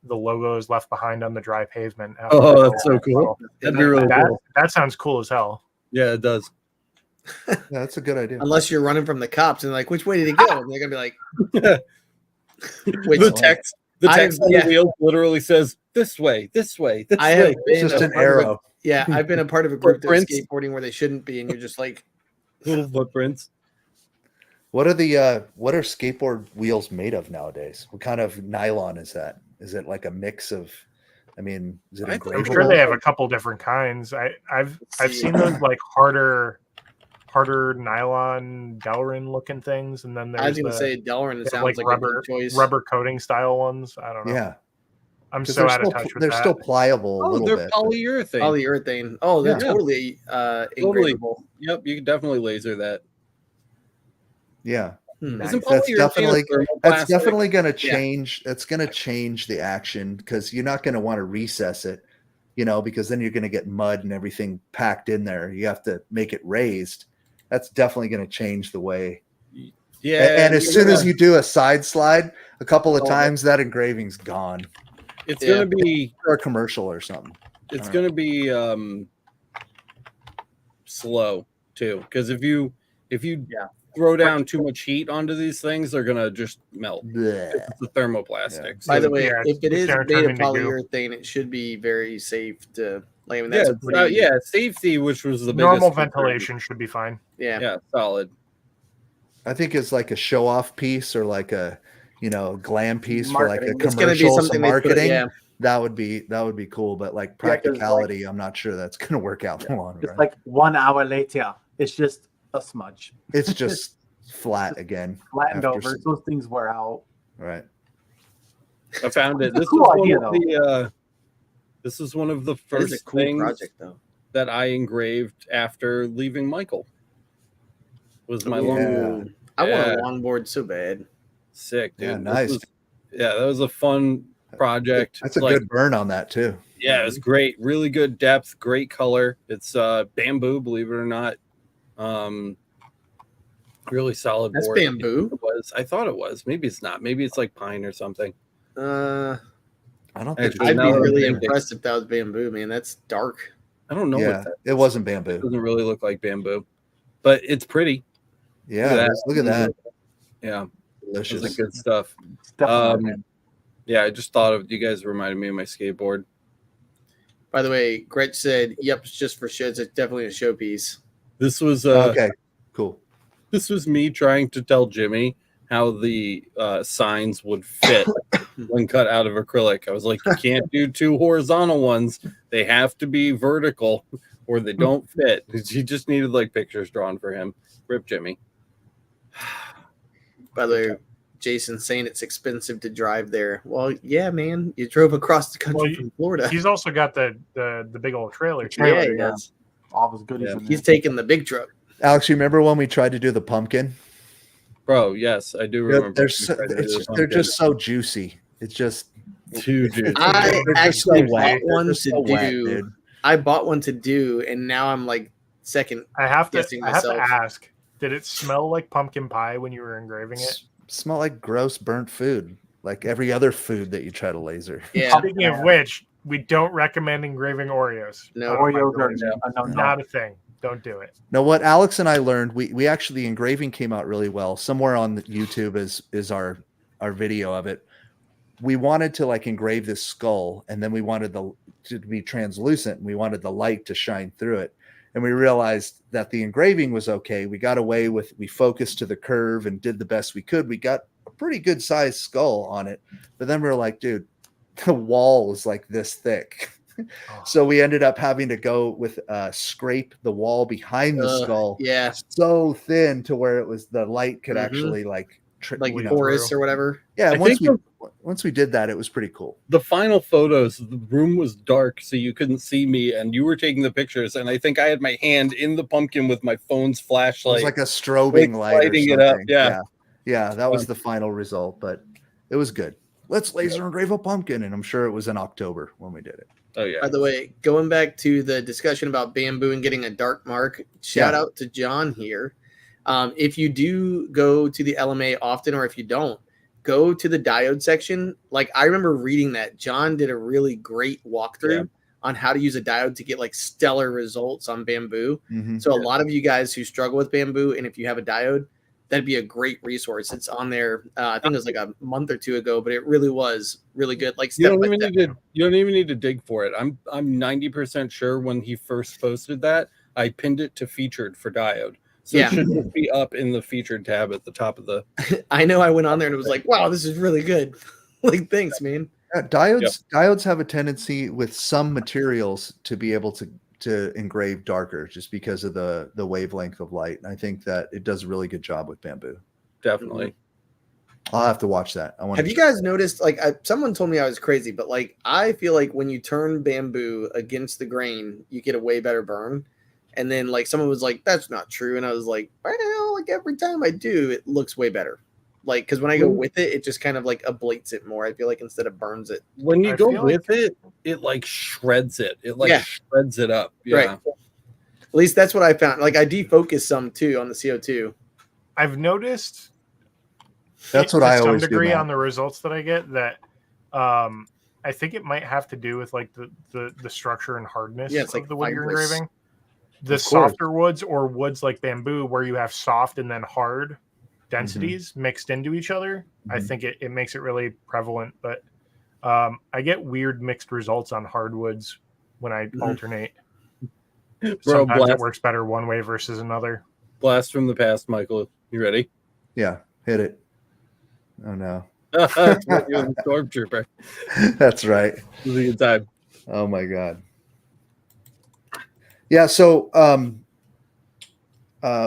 the logo is left behind on the dry pavement. Oh, that's so cool. That'd be really cool. That sounds cool as hell. Yeah, it does. Yeah, that's a good idea. Unless you're running from the cops and like, which way did he go? And they're gonna be like, the text on the wheel literally says this way, this way, this way. It's just an arrow. I've been a part of a group that's skateboarding where they shouldn't be, and you're just like little footprints. What are skateboard wheels made of nowadays? What kind of nylon is that? Is it like a mix of? I mean, is it engravable? I'm sure they have a couple different kinds. I've seen those like harder nylon Delrin looking things, and then there's I was gonna say Delrin. It sounds like rubber coating style ones. I don't know. Yeah, I'm so out of touch with that. They're still pliable a little bit. Polyurethane. Polyurethane. Oh, they're totally engravable. Yep, you can definitely laser that. Yeah. Nice. That's definitely going to change. It's going to change the action because you're not going to want to recess it, because then you're going to get mud and everything packed in there. You have to make it raised. That's definitely going to change the way. Yeah. And as soon as you do a side slide, a couple of times, that engraving's gone. It's gonna be or a commercial or something. It's gonna be slow too, because if you throw down too much heat onto these things, they're gonna just melt. It's the thermoplastic. Yeah. So By the way, Yeah, if it it's is gonna made turn of into goo. polyurethane, it should be very safe to. Like, I mean, that's safety, which was the Normal biggest concern. ventilation should be fine. yeah. Solid. I think it's like a show off piece or like a glam piece for like a Marketing. It's gonna be commercial, something some they put- marketing. yeah. That would be cool, but like 'cause, practicality, I'm not sure that's gonna work out in the long Just run. like 1 hour later, it's just a smudge. It's just flat again. Flattened after over. Those things wear out. Right. I found it. It's a This cool was idea, one of the this is one of the That is first a cool things project, though. that I engraved after leaving Michael. Was my Ooh. long Yeah. I want a longboard so bad. sick, dude. Yeah, This nice. that was a fun project. That's a Like, good burn on that too. yeah, it was great. Really good depth, great color. It's bamboo, believe it or not. Really solid That's board. bamboo? I thought it was. Maybe it's not. Maybe it's like pine or something. Uh, I don't think Actually, I'd now be that I'm really thinking- impressed if that was bamboo, man. That's dark. I don't know yeah, what that it wasn't bamboo. It doesn't really look like bamboo, but it's pretty. Yeah, that. look at that. Yeah, this Delicious. is good stuff. It's definitely Yeah, I just thought of you guys reminded me of my skateboard. By the way, Gretch said, "Yep, it's just for shows. It's definitely a showpiece." This was Okay, cool. This was me trying to tell Jimmy how the signs would fit when cut out of acrylic. I was like, you can't do 2 horizontal ones. They have to be vertical or they don't fit. He just needed like pictures drawn for him. Rip Jimmy. By the way, Jason's saying it's expensive to drive there. Well, yeah, man. You drove across the country Well, from Florida. He's also got the big old trailer. too. Yeah, he does. all his goodies Yeah. in there. He's taking the big truck. Alex, you remember when we tried to do the pumpkin? Bro, yes, I do remember. They're just so juicy. It's just too juicy. I they're just actually so wet. bought one They're to so wet, do. dude. I bought one to do, and now I'm like second. I have to Guessing myself. myself. Ask, did it smell like pumpkin pie when you were engraving it? Smell like gross burnt food, like every other food that you try to laser. Yeah, Speaking of which, we don't recommend engraving Oreos. No. Oreos are no. Not a thing. Don't do it. Now, what Alex and I learned, we actually, the engraving came out really well. Somewhere on the YouTube is our video of it. We wanted to like engrave this skull, and then we wanted to be translucent, and we wanted the light to shine through it. And we realized that the engraving was okay. We got away with, we focused to the curve and did the best we could. We got a pretty good sized skull on it. But then we were like, dude, the wall is like this thick. So we ended up having to go with scrape the wall behind the skull yeah, so thin to where it was the light could Mhm. actually like porous or whatever. yeah. I Once we did that, it was pretty cool. The final photos, the room was dark, so you couldn't see me, and you were taking the pictures. And I think I had my hand in the pumpkin with my phone's It flashlight. was like a strobing Like light or lighting something. it up, yeah. Yeah, that was the final result, but it was good. Let's laser engrave a pumpkin, and I'm sure it was in October when we did it. Oh yeah. By the way, going back to the discussion about bamboo and getting a dark mark, shout Yeah. out to John here. If you do go to the LMA often, or if you don't, go to the diode section. Like I remember reading that John did a really great walkthrough on how to use a diode to get like stellar results on bamboo. Mhm. So a lot of you guys who struggle with bamboo, and if you have a diode, that'd be a great resource. It's on there. I think it was like a month or two ago, but it really was really good. Like You step don't by even step. need to. You don't even need to dig for it. I'm 90% sure when he first posted that, I pinned it to featured for diode. So Yeah. it should just be up in the featured tab at the top of the. I know I went on there and it was like, wow, this is really good. Like, thanks, man. Yeah, diodes have a tendency with some materials to be able to engrave darker just because of the wavelength of light. And I think that it does a really good job with bamboo. Definitely. I'll have to watch that. I want. Have you guys noticed? Like, someone told me I was crazy, but like, I feel like when you turn bamboo against the grain, you get a way better burn. And then, like, someone was like, "That's not true," and I was like, "Well, like every time I do, it looks way better." Like, because when I go with it, it just kind of like ablates it more. I feel like instead of burns it. When you I go feel with it, it like shreds it. It like Yeah. shreds it up. Yeah. Right. At least that's what I found. Like, I defocus some too on the CO2. I've noticed That's what I always to some degree do, on the results that I get. That I think it might have to do with like the structure and hardness Yeah, it's of like the wood you're fibrous. engraving. The Of course. softer woods or woods like bamboo, where you have soft and then hard densities mixed into each other, I think it makes it really prevalent. But I get weird mixed results on hardwoods when I alternate. Bro, Sometimes it works better one way versus another. Blast from the past, Michael. You ready? Yeah, hit it. Oh no. That's what you and the Stormtrooper. That's right. This is a good time. Oh my god. Yeah, so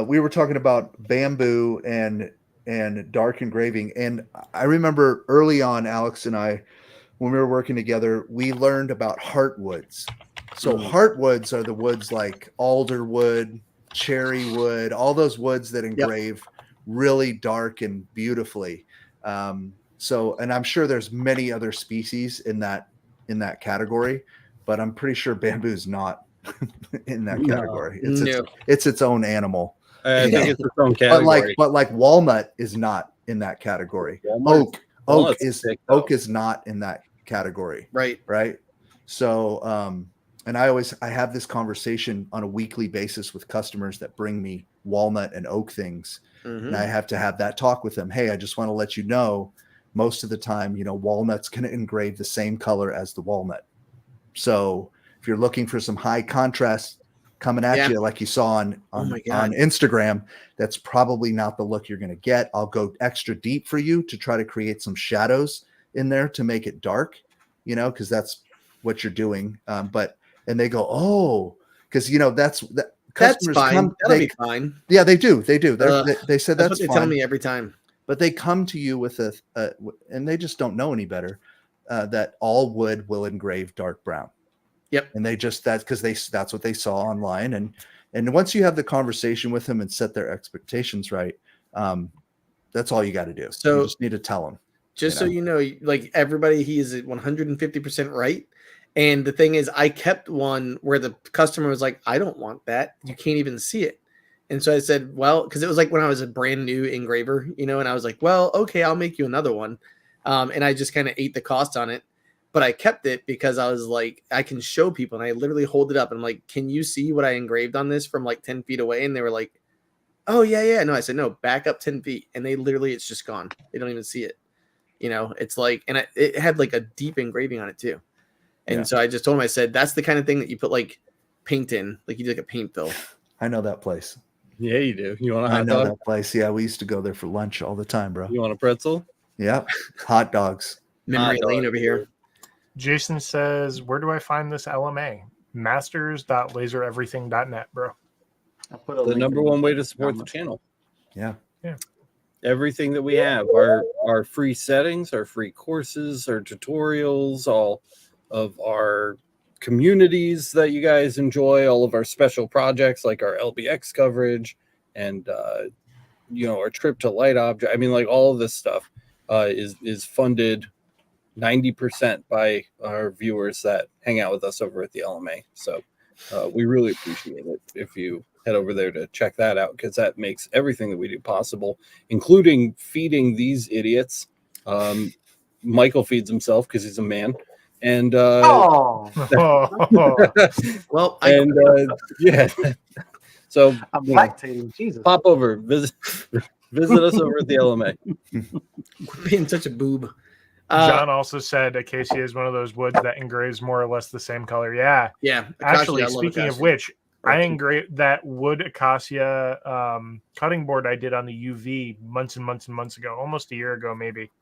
we were talking about bamboo and dark engraving, and I remember early on, Alex and I, when we were working together, we learned about heartwoods. So heartwoods are the woods like alder wood, cherry wood, all those woods that engrave really dark and beautifully. So, and I'm sure there's many other species in that category, but I'm pretty sure bamboo is not in that category. It's its own animal. I think it's its own category. But like walnut is not in that category. Oak is not in that category. Right. So and I have this conversation on a weekly basis with customers that bring me walnut and oak things. And I have to have that talk with them. Hey, I just want to let you know, most of the time, walnut's going to engrave the same color as the walnut. So if you're looking for some high contrast coming at you, like you saw on Instagram, that's probably not the look you're going to get. I'll go extra deep for you to try to create some shadows in there to make it dark, because that's what you're doing. And they go, oh, because that's fine. That'll be fine. Yeah, they do. They said that's what they fine. tell me every time. But they come to you with and they just don't know any better, that all wood will engrave dark brown. Yep. And that's what they saw online. And once you have the conversation with them and set their expectations right, that's all you got to do. So you just need to tell them. Just so you know, like everybody, he is at 150% right. And the thing is, I kept one where the customer was like, I don't want that. You can't even see it. And so I said, well, because it was like when I was a brand new engraver, and I was like, well, okay, I'll make you another one. And I just kind of ate the cost on it. But I kept it because I was like, I can show people. And I literally hold it up. And I'm like, can you see what I engraved on this from like 10 feet away? And they were like, oh, yeah. No, I said, no, back up 10 feet. And it's just gone. They don't even see it. It's like, and it had like a deep engraving on it too. And so I just told him, I said, that's the kind of thing that you put like paint in, like you do like a paint fill. I know that place. Yeah, you do. You want a hot dog? I know that place. Yeah, we used to go there for lunch all the time, bro. You want a pretzel? Yeah, hot dogs. Memory lane over here. Jason says, where do I find this LMA? masters.lasereverything.net, bro. I'll put the number one way to support the channel. Yeah. Everything that we have, our free settings, our free courses, our tutorials, all of our communities that you guys enjoy, all of our special projects like our LBX coverage and our trip to light object. I mean, like all of this stuff is funded 90% by our viewers that hang out with us over at the LMA. So we really appreciate it if you head over there to check that out, because that makes everything that we do possible, including feeding these idiots. Michael feeds himself because he's a man. And well, yeah. So I'm lactating. Jesus, pop over, visit us over at the LMA. Being such a boob. John also said acacia is one of those woods that engraves more or less the same color. Yeah. Actually, speaking of which, I engraved that wood acacia cutting board I did on the UV months and months and months ago, almost a year ago, maybe.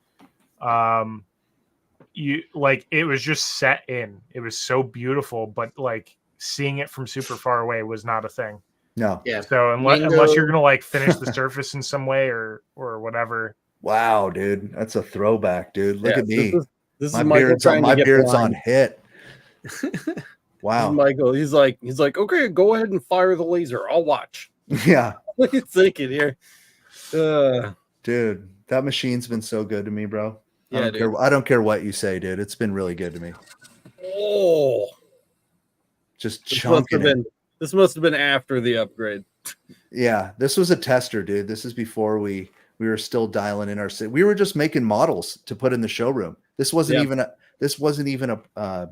It was just set in. It was so beautiful, but like seeing it from super far away was not a thing. No. Yeah. So unless you're gonna like finish the surface in some way or whatever. Wow, dude, that's a throwback, dude. Look at me. This my is Michael beard's on hit. Wow. Michael, he's like, okay, go ahead and fire the laser. I'll watch. Yeah. What are you thinking here? Dude, that machine's been so good to me, bro. Yeah, I don't care what you say, dude. It's been really good to me. Oh, just chunking it. This must have been after the upgrade. Yeah, this was a tester, dude. This is before we we were still dialing in our city. We were just making models to put in the showroom. This wasn't even a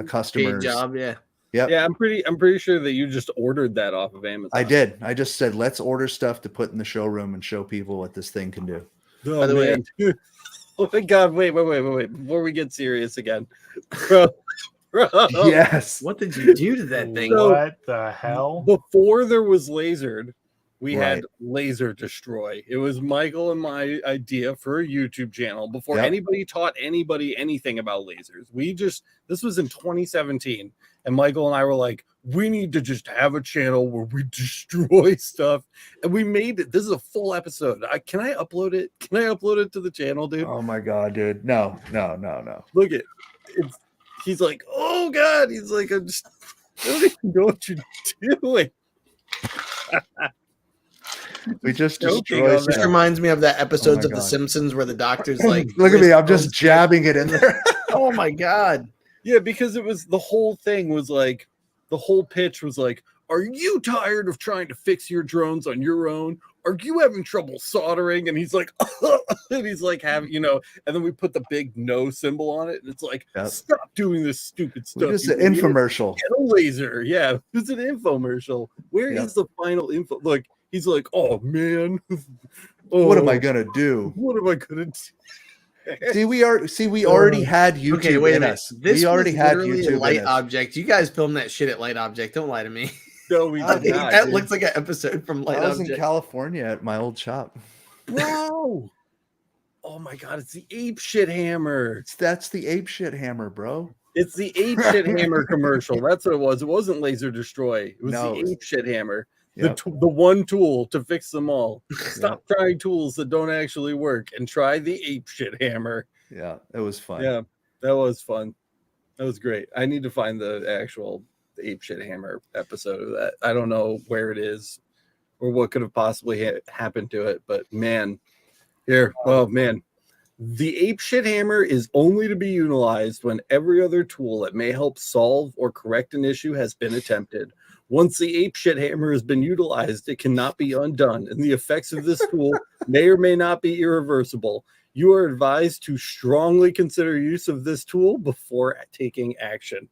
customer's paid job. Yeah. Yep. Yeah, I'm pretty sure that you just ordered that off of Amazon. I did. I just said, let's order stuff to put in the showroom and show people what this thing can do. Oh, By the way, oh my God! Wait! Before we get serious again, Yes. what did you do to that thing? So- What the hell? Before there was Lasered, we had Right. Laser Destroy. It was Michael and my idea for a YouTube channel before Yep. anybody taught anybody anything about lasers. This was in 2017, and Michael and I were like, we need to just have a channel where we destroy stuff, and we made it. This is a full episode. Can I upload it? Can I upload it to the channel, dude? Oh my God, dude. No. Look at it. He's like, oh God. He's like, I don't even know what you're doing. We just Joking destroyed on This stuff. reminds me of that episodes my of The God. Simpsons where the doctor's like, Look at me. I'm "Where's just jabbing it in there. Oh my God. Yeah, because it was the whole thing was like the whole pitch was like, are you tired of trying to fix your drones on your own? Are you having trouble soldering? And he's like, and he's like, and then we put the big no symbol on it, and it's like, Yep. stop doing this stupid stuff. Just you an idiot. infomercial. Get a laser. Yeah, it's an infomercial. Where is Yep. the final info? Look, he's like, oh man, What am I Oh, gonna do? What am I gonna do? We already had YouTube Okay, wait a in minute. us. This We already was had literally YouTube a Light in us. Object. You guys filmed that shit at Light Object. Don't lie to me. No, we I did think not. That dude. looks like an episode from Light I was in Object. California at my old shop. Bro. Oh my God, it's the ape shit hammer. That's the ape shit hammer, bro. It's the ape shit hammer commercial. That's what it was. It wasn't Laser Destroy. It was No, the it was- ape shit hammer. Yep. The one tool to fix them all. Stop trying tools that don't actually work and try the ape shit hammer. Yeah, it was fun. Yeah, that was fun. That was great. I need to find the actual ape shit hammer episode of that. I don't know where it is or what could have possibly happened to it, but man, oh man. The ape shit hammer is only to be utilized when every other tool that may help solve or correct an issue has been attempted. Once the ape shit hammer has been utilized, it cannot be undone, and the effects of this tool may or may not be irreversible. You are advised to strongly consider use of this tool before taking action.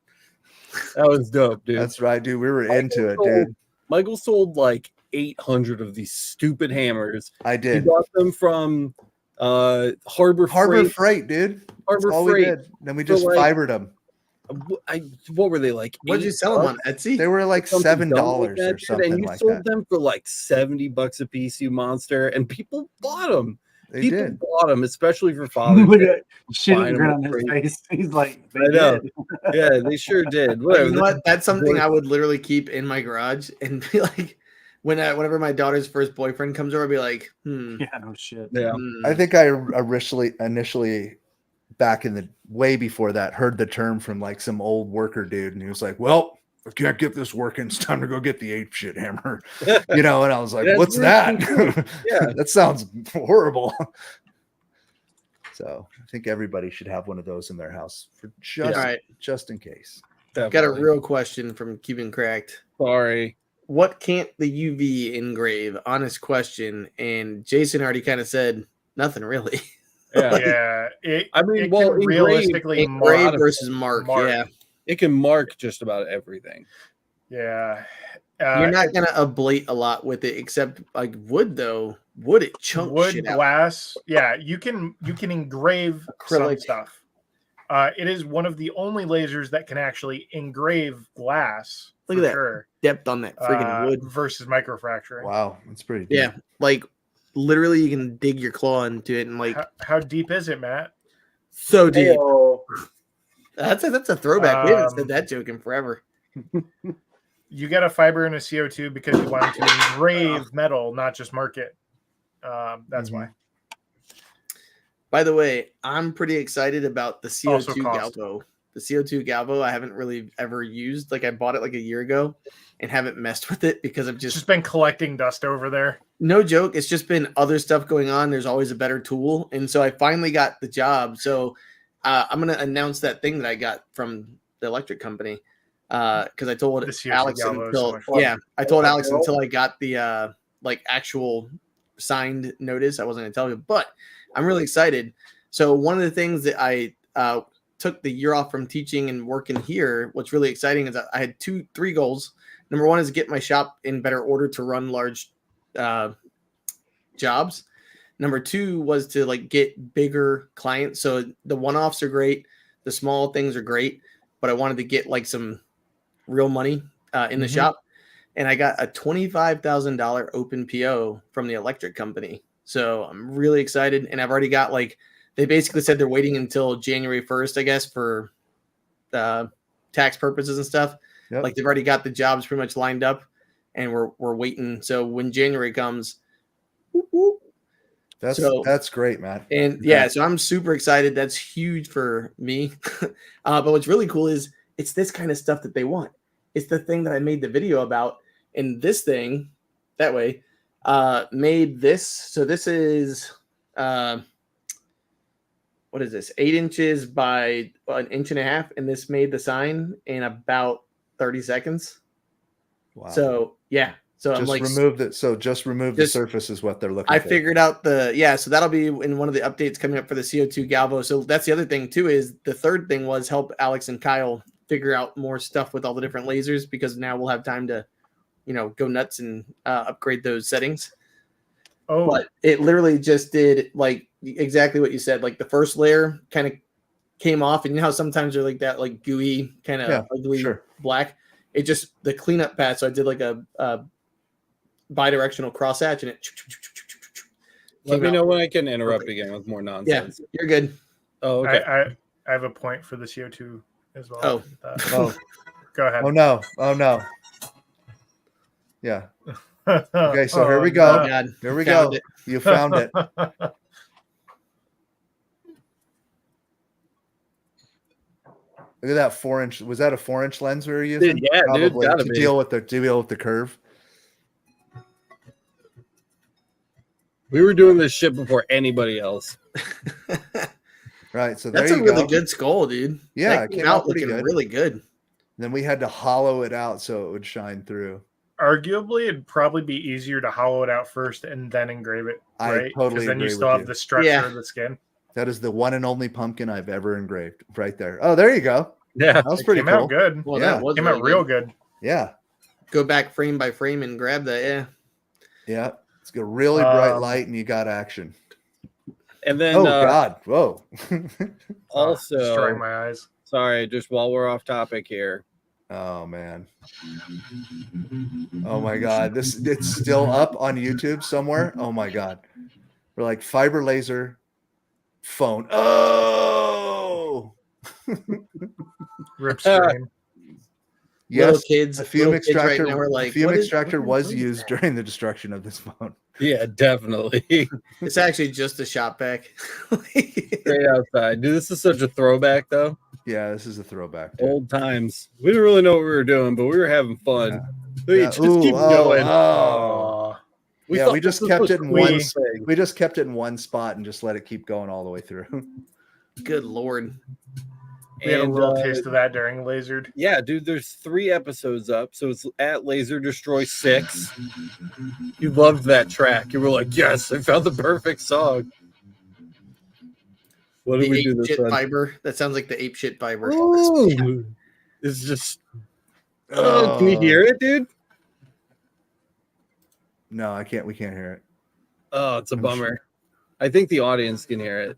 That was dope, dude. That's right, dude. We were into it, dude. Michael sold like 800 of these stupid hammers. I He did. got them from Harbor Freight, dude. Harbor That's all Freight. we did. Then we just like- fibered them. What were they like? What'd you sell them on Etsy? They were like Something dumb $7 like that, or dude, something and you like sold that. them for like $70 a piece, you monster, and people bought them. They People did. bought them, especially for Father's Look Day. at shitty Fine, grin I'm on his afraid. face. He's like, I know. did. Yeah, they sure did. But Whatever. you know what? That's something Boy- I would literally keep in my garage and be like, whenever my daughter's first boyfriend comes over, I'll be like, Yeah, no shit. Yeah. I think I initially back in the way before that heard the term from like some old worker dude, and he was like, well, I can't get this working, it's time to go get the ape shit hammer. And I was like, That's what's really that? cool. Yeah. That sounds horrible. So I think everybody should have one of those in their house for just all right. just in case. Got a Definitely. real question from Cuban Cracked. Sorry. What can't the UV engrave? Honest question. And Jason already kind of said nothing really. Yeah. Yeah, it, I mean, it well, can engrave- realistically Engrave mark. versus mark. Mark. Yeah. It can mark just about everything. Yeah, You're not gonna ablate a lot with it, except like wood though. Wood it chunks wood, shit out. glass. Yeah, you can engrave some Acrylic. stuff. It is one of the only lasers that can actually engrave glass. Look for at that sure, depth on that friggin' wood. versus microfracturing. Wow, that's pretty deep. Yeah, like literally you can dig your claw into it and like How deep is it, Matt? so deep. Heyo. That's a throwback. We haven't Um, said that joke in forever. You got a fiber and a CO2 because you wanted to engrave metal, not just mark it. That's why. By the way, I'm pretty excited about the Also CO2 cost. Galvo. The CO2 Galvo I haven't really ever used. Like I bought it like a year ago and haven't messed with it because I've It's just just been collecting dust over there. no joke. It's just been other stuff going on. There's always a better tool. And so I finally got the job. So I'm going to announce that thing that I got from the electric company. Because I told The CO2 Alex Galvo is so until much fun. I told Alex until I got the like actual signed notice. I wasn't going to tell you, but I'm really excited. So one of the things that I took the year off from teaching and working here, what's really exciting is that I had 3 goals. Number one is get my shop in better order to run large jobs. Number 2 was to like get bigger clients. So the one-offs are great. The small things are great, but I wanted to get like some real money in the shop. And I got a $25,000 open PO from the electric company. So I'm really excited. And I've already got like, they basically said they're waiting until January 1st, I guess, for tax purposes and stuff. Yep. Like they've already got the jobs pretty much lined up and we're waiting. So when January comes, whoop, whoop. That's great, man. And yeah, so I'm super excited. That's huge for me. But what's really cool is it's this kind of stuff that they want. It's the thing that I made the video about. And this thing, that way, made this. So this is, what is this? 8 inches by 1.5 inches. And this made the sign in about 30 seconds. Wow. So yeah. So just I'm like, remove it. So just remove the surface is what they're looking for. I figured out so that'll be in one of the updates coming up for the CO2 Galvo. So that's the other thing too, is the third thing was help Alex and Kyle figure out more stuff with all the different lasers, because now we'll have time to, go nuts and upgrade those settings. Oh, but it literally just did like exactly what you said. Like the first layer kind of came off, and you know how sometimes they're like that, like gooey kind of ugly black. It just the cleanup path. So I did like a bi-directional crosshatch, and it. Let me know when I can interrupt again with more nonsense. Yeah, you're good. Oh, okay. I have a point for the CO2 as well. Oh, go ahead. Oh no! Yeah. Okay, so here we go. God. Here we go. You found it. Look at that 4-inch. Was that a 4-inch lens we were using? Yeah, probably, dude. To deal with the curve. We were doing this shit before anybody else. Right. So there that's you a really go. good skull, dude. Yeah, that came out looking really good. Then we had to hollow it out so it would shine through. Arguably, it'd probably be easier to hollow it out first and then engrave it. Right? I totally then you agree still with have you. the structure of the skin. That is the one and only pumpkin I've ever engraved. Right there. Oh, there you go. Yeah, that was pretty came cool. out good. Well, yeah, that was came really out real good. Yeah. Go back frame by frame and grab that. Yeah. Yeah. It's got really bright light, and you got action. And then, oh God, whoa! Also, destroying my eyes. Sorry, just while we're off topic here. Oh man! Oh my God! It's still up on YouTube somewhere. Oh my God! We're like fiber laser phone. Oh! Rip screen. Yes, kids, a fume extractor. Right now, we're like, fume extractor was used during the destruction of this phone. Yeah, definitely. It's actually just a shop vac. Straight outside. Dude, this is such a throwback, though. Yeah, this is a throwback. Too. Old times. We didn't really know what we were doing, but we were having fun. Yeah. Just keep going. We just kept it in one. We just kept it in one spot and just let it keep going all the way through. Good Lord. We had a little taste of that during Lasered. Yeah, dude, there's 3 episodes up. So it's at Laser Destroy 6. You loved that track. You were like, yes, I found the perfect song. What did we do this shit one? Fiber. That sounds like the ape shit fiber. Ooh, it's just. Oh, can you hear it, dude? No, I can't. We can't hear it. Oh, it's a bummer. I think the audience can hear it.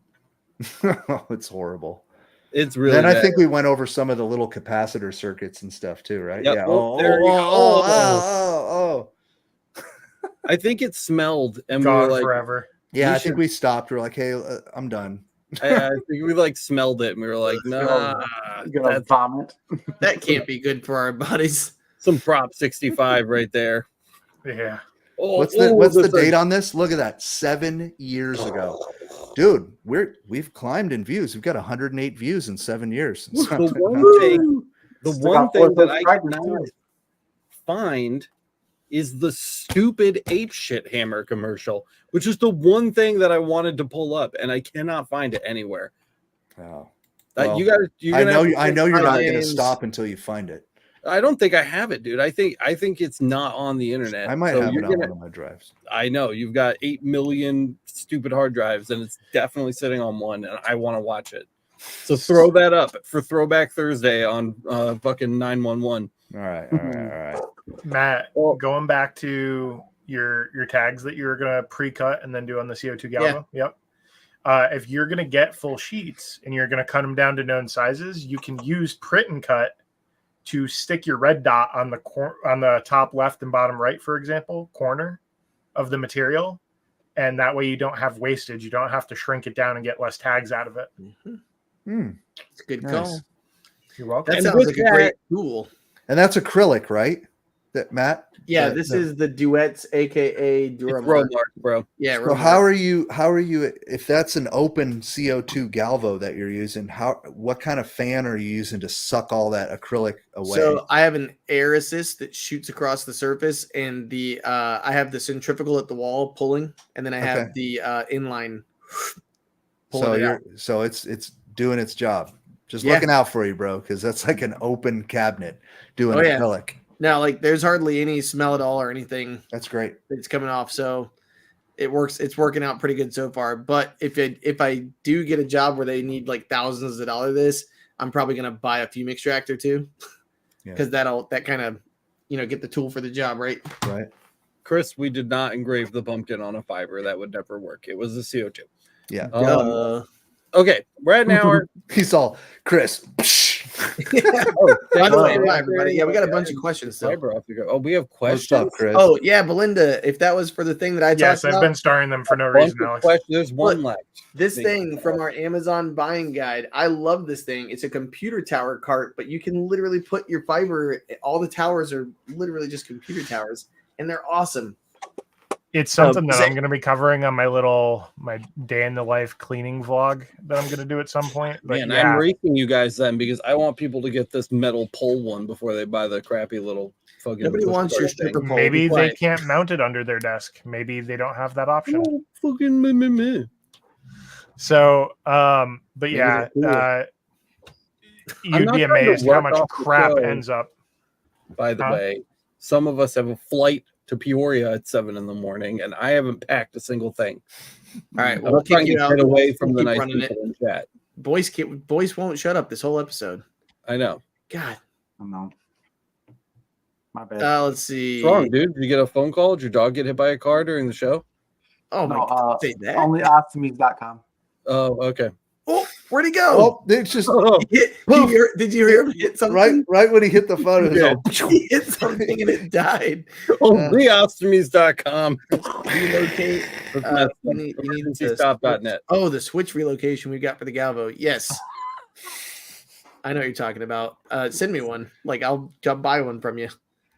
It's horrible. It's really. Then bad. I think we went over some of the little capacitor circuits and stuff too, right? Yep. Yeah. Oh. I think it smelled, and Gone we were like, forever. Yeah, I think we stopped. We're like, hey, I'm done. I think we like smelled it, and we were like, nah, Gonna vomit. That can't be good for our bodies. some Prop 65 right there. Yeah. Oh, What's the date on this? Look at that, 7 years ago, dude. We've climbed in views. We've got 108 views in 7 years. The one thing that I cannot find is the stupid ape shit hammer commercial, which is the one thing that I wanted to pull up, and I cannot find it anywhere. Oh, Well, you guys, I know you're not going to stop until you find it. I don't think I have it, dude. I think it's not on the internet. I might have it on one of my drives. I know you've got 8 million stupid hard drives, and it's definitely sitting on one, and I want to watch it. So throw that up for Throwback Thursday on fucking 911. All right. Matt, going back to your tags that you were gonna pre-cut and then do on the CO2 Galvo. Yeah. Yep. If you're gonna get full sheets and you're gonna cut them down to known sizes, you can use print and cut to stick your red dot on the top left and bottom right, for example, corner of the material, and that way you don't have wastage. You don't have to shrink it down and get less tags out of it. It's a good call. You're welcome. That sounds like a great tool. And that's acrylic, right? That Matt? Yeah, this is the Duets, aka Duramark, bro. Yeah. So how are you if that's an open CO2 Galvo that you're using, what kind of fan are you using to suck all that acrylic away? So I have an air assist that shoots across the surface, and I have the centrifugal at the wall pulling, and then I have the inline pulling it out. So it's doing its job. Just looking out for you, bro, because that's like an open cabinet doing acrylic. Now, like, there's hardly any smell at all or anything. That's great. It's coming off, so it works. It's working out pretty good so far. But if I do get a job where they need like thousands of dollars of this, I'm probably gonna buy a fume extractor too, because that kind of get the tool for the job, right? Right. Chris, we did not engrave the pumpkin on a fiber. That would never work. It was the CO2. Yeah. Okay, we're at an hour. He's all Chris. By the way, everybody. Yeah, we got a bunch of questions still. Oh, we have questions. What's up, Chris? Oh yeah, Belinda. If that was for the thing that I talked about, I've been starring them for no reason, Alex. There's one left. This thing from our Amazon buying guide. I love this thing. It's a computer tower cart, but you can literally put your fiber. All the towers are literally just computer towers, and they're awesome. It's something that I'm going to be covering on my day in the life cleaning vlog that I'm going to do at some point. But man, I'm racing you guys then because I want people to get this metal pole one before they buy the crappy little fucking. Nobody wants your stripper pole. Maybe they can't mount it under their desk. Maybe they don't have that option. Oh, fucking me. So, but yeah, you'd be amazed how much crap ends up. By the way, some of us have a flight to Peoria at 7 a.m, and I haven't packed a single thing. All right, we'll trying to get away from the nice people in chat. Boys won't shut up this whole episode. I know. God, I know. My bad. Let's see. What's wrong, dude? Did you get a phone call? Did your dog get hit by a car during the show? Oh my God! Say that. Only ostomies.com. Oh, okay. Oh, where'd he go? Oh, it's just. Did you hear him hit something? Right when he hit the phone, he hit something and it died. Only ostomies.com. Relocate. You need to stop.net. Oh, the Switch relocation we got for the Galvo. Yes. I know what you're talking about. Send me one. Like, I'll buy one from you.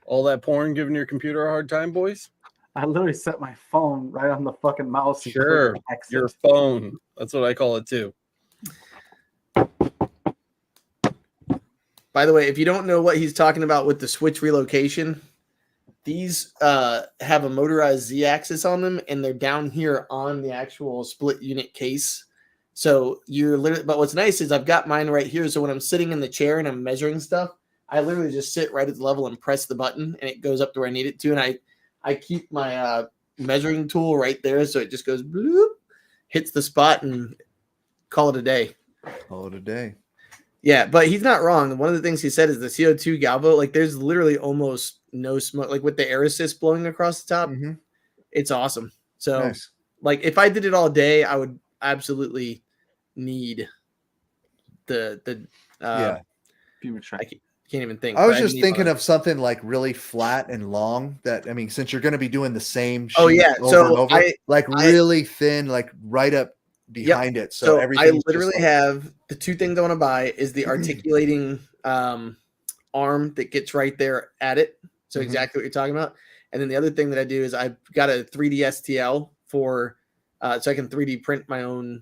All that porn giving your computer a hard time, boys? I literally set my phone right on the fucking mouse. Sure, your phone. That's what I call it too. By the way, if you don't know what he's talking about with the Switch relocation, these have a motorized Z-axis on them, and they're down here on the actual split unit case. So you're literally, but what's nice is I've got mine right here. So when I'm sitting in the chair and I'm measuring stuff, I literally just sit right at the level and press the button, and it goes up to where I need it to. And I keep my measuring tool right there, so it just goes bloop, hits the spot, and call it a day. Call it a day. Yeah, but he's not wrong. One of the things he said is the CO2 Galvo, like there's literally almost no smoke, like with the air assist blowing across the top. Mm-hmm. It's awesome. So like if I did it all day, I would absolutely need the I can't even think. I was just thinking of something like really flat and long that, I mean, since you're going to be doing the same sheet over and over, really thin, like right up behind it. So everything. I literally have the two things I want to buy is the articulating arm that gets right there at it. So exactly what you're talking about. And then the other thing that I do is I've got a 3D STL for so I can 3D print my own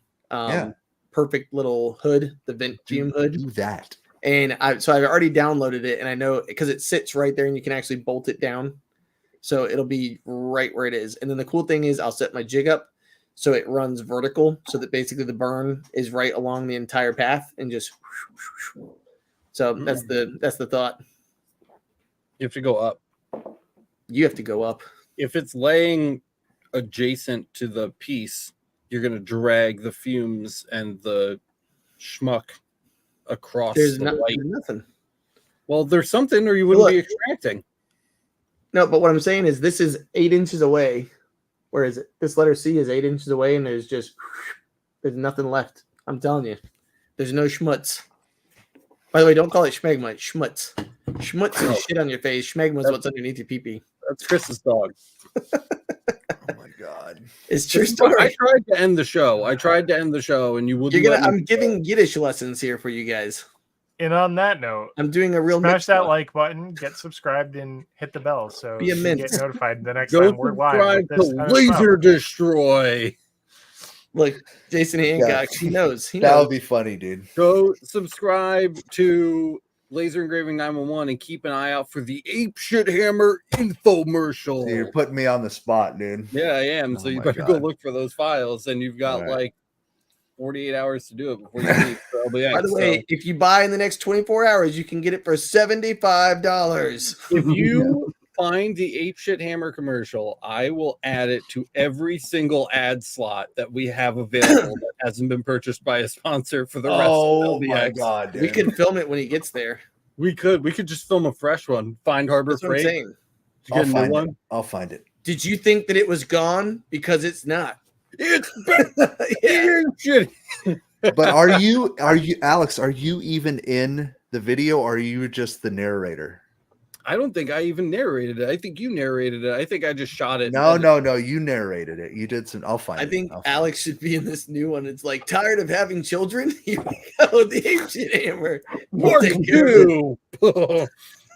perfect little hood, the vent fume hood. Do that. And I've already downloaded it, and I know because it sits right there and you can actually bolt it down. So it'll be right where it is. And then the cool thing is I'll set my jig up so it runs vertical so that basically the burn is right along the entire path and just so that's the thought. You have to go up. You have to go up. If it's laying adjacent to the piece, you're going to drag the fumes and the schmuck across There's the light. nothing. Well, there's something, or you wouldn't be extracting. No, but what I'm saying is this is 8 inches away. Where is it? This letter C is 8 inches away, and there's nothing left. I'm telling you. There's no schmutz. By the way, don't call it schmegma. It's schmutz. Schmutz is shit on your face. Schmegma is what's underneath your pee-pee. That's Chris's dog. Oh my god. It's true story. I tried to end the show. And you wouldn't. I'm giving Yiddish lessons here for you guys. And on that note, I'm doing a real smash that like button, get subscribed, and hit the bell so Be a you mint. get notified the next Go time we're live. subscribe to Laser Destroy. Look, Jason Hancock, he knows. That would be funny, dude. Go subscribe to Laser Engraving 911 and keep an eye out for the Apeshit Hammer infomercial. You're putting me on the spot, dude. Yeah, I am. So you better go look for those files, and you've got like 48 hours to do it before you leave for LBX. By the way, if you buy in the next 24 hours, you can get it for $75. If you find the Apeshit Hammer commercial, I will add it to every single ad slot that we have available that hasn't been purchased by a sponsor for the rest of LBX. My god, dude. We can film it when he gets there. We could just film a fresh one. Find Harbor That's what I'm Freight. saying. Get a new one. I'll find it. Did you think that it was gone? Because it's not. It's Apeshit. But are you Alex, are you even in the video, or are you just the narrator? I don't think I even narrated it. I think you narrated it. I think I just shot it. No, you narrated it. You did some. I'll find it. I think Alex should be in this new one. It's like, tired of having children? Here we go, the Apeshit Hammer. Part 2.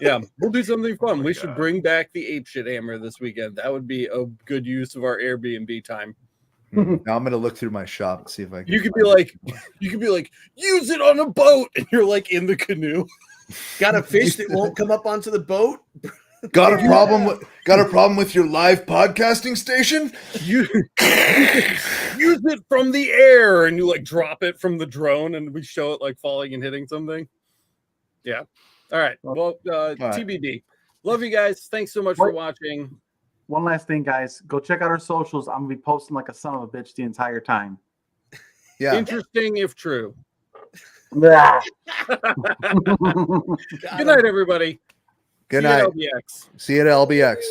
Yeah, we'll do something fun. We should bring back the Apeshit Hammer this weekend. That would be a good use of our Airbnb time. Now I'm gonna look through my shop and see if I can. You could be like, use it on a boat, and you're like in the canoe. Got a fish that won't come up onto the boat? Got a problem with your live podcasting station? Use it from the air, and you like drop it from the drone, and we show it like falling and hitting something. Yeah. All right. Well, TBD. Love you guys. Thanks so much for watching. One last thing, guys. Go check out our socials. I'm gonna be posting like a son of a bitch the entire time. Yeah. Interesting if true. Yeah. Good night, everybody. Good night. LBX. See you at LBX.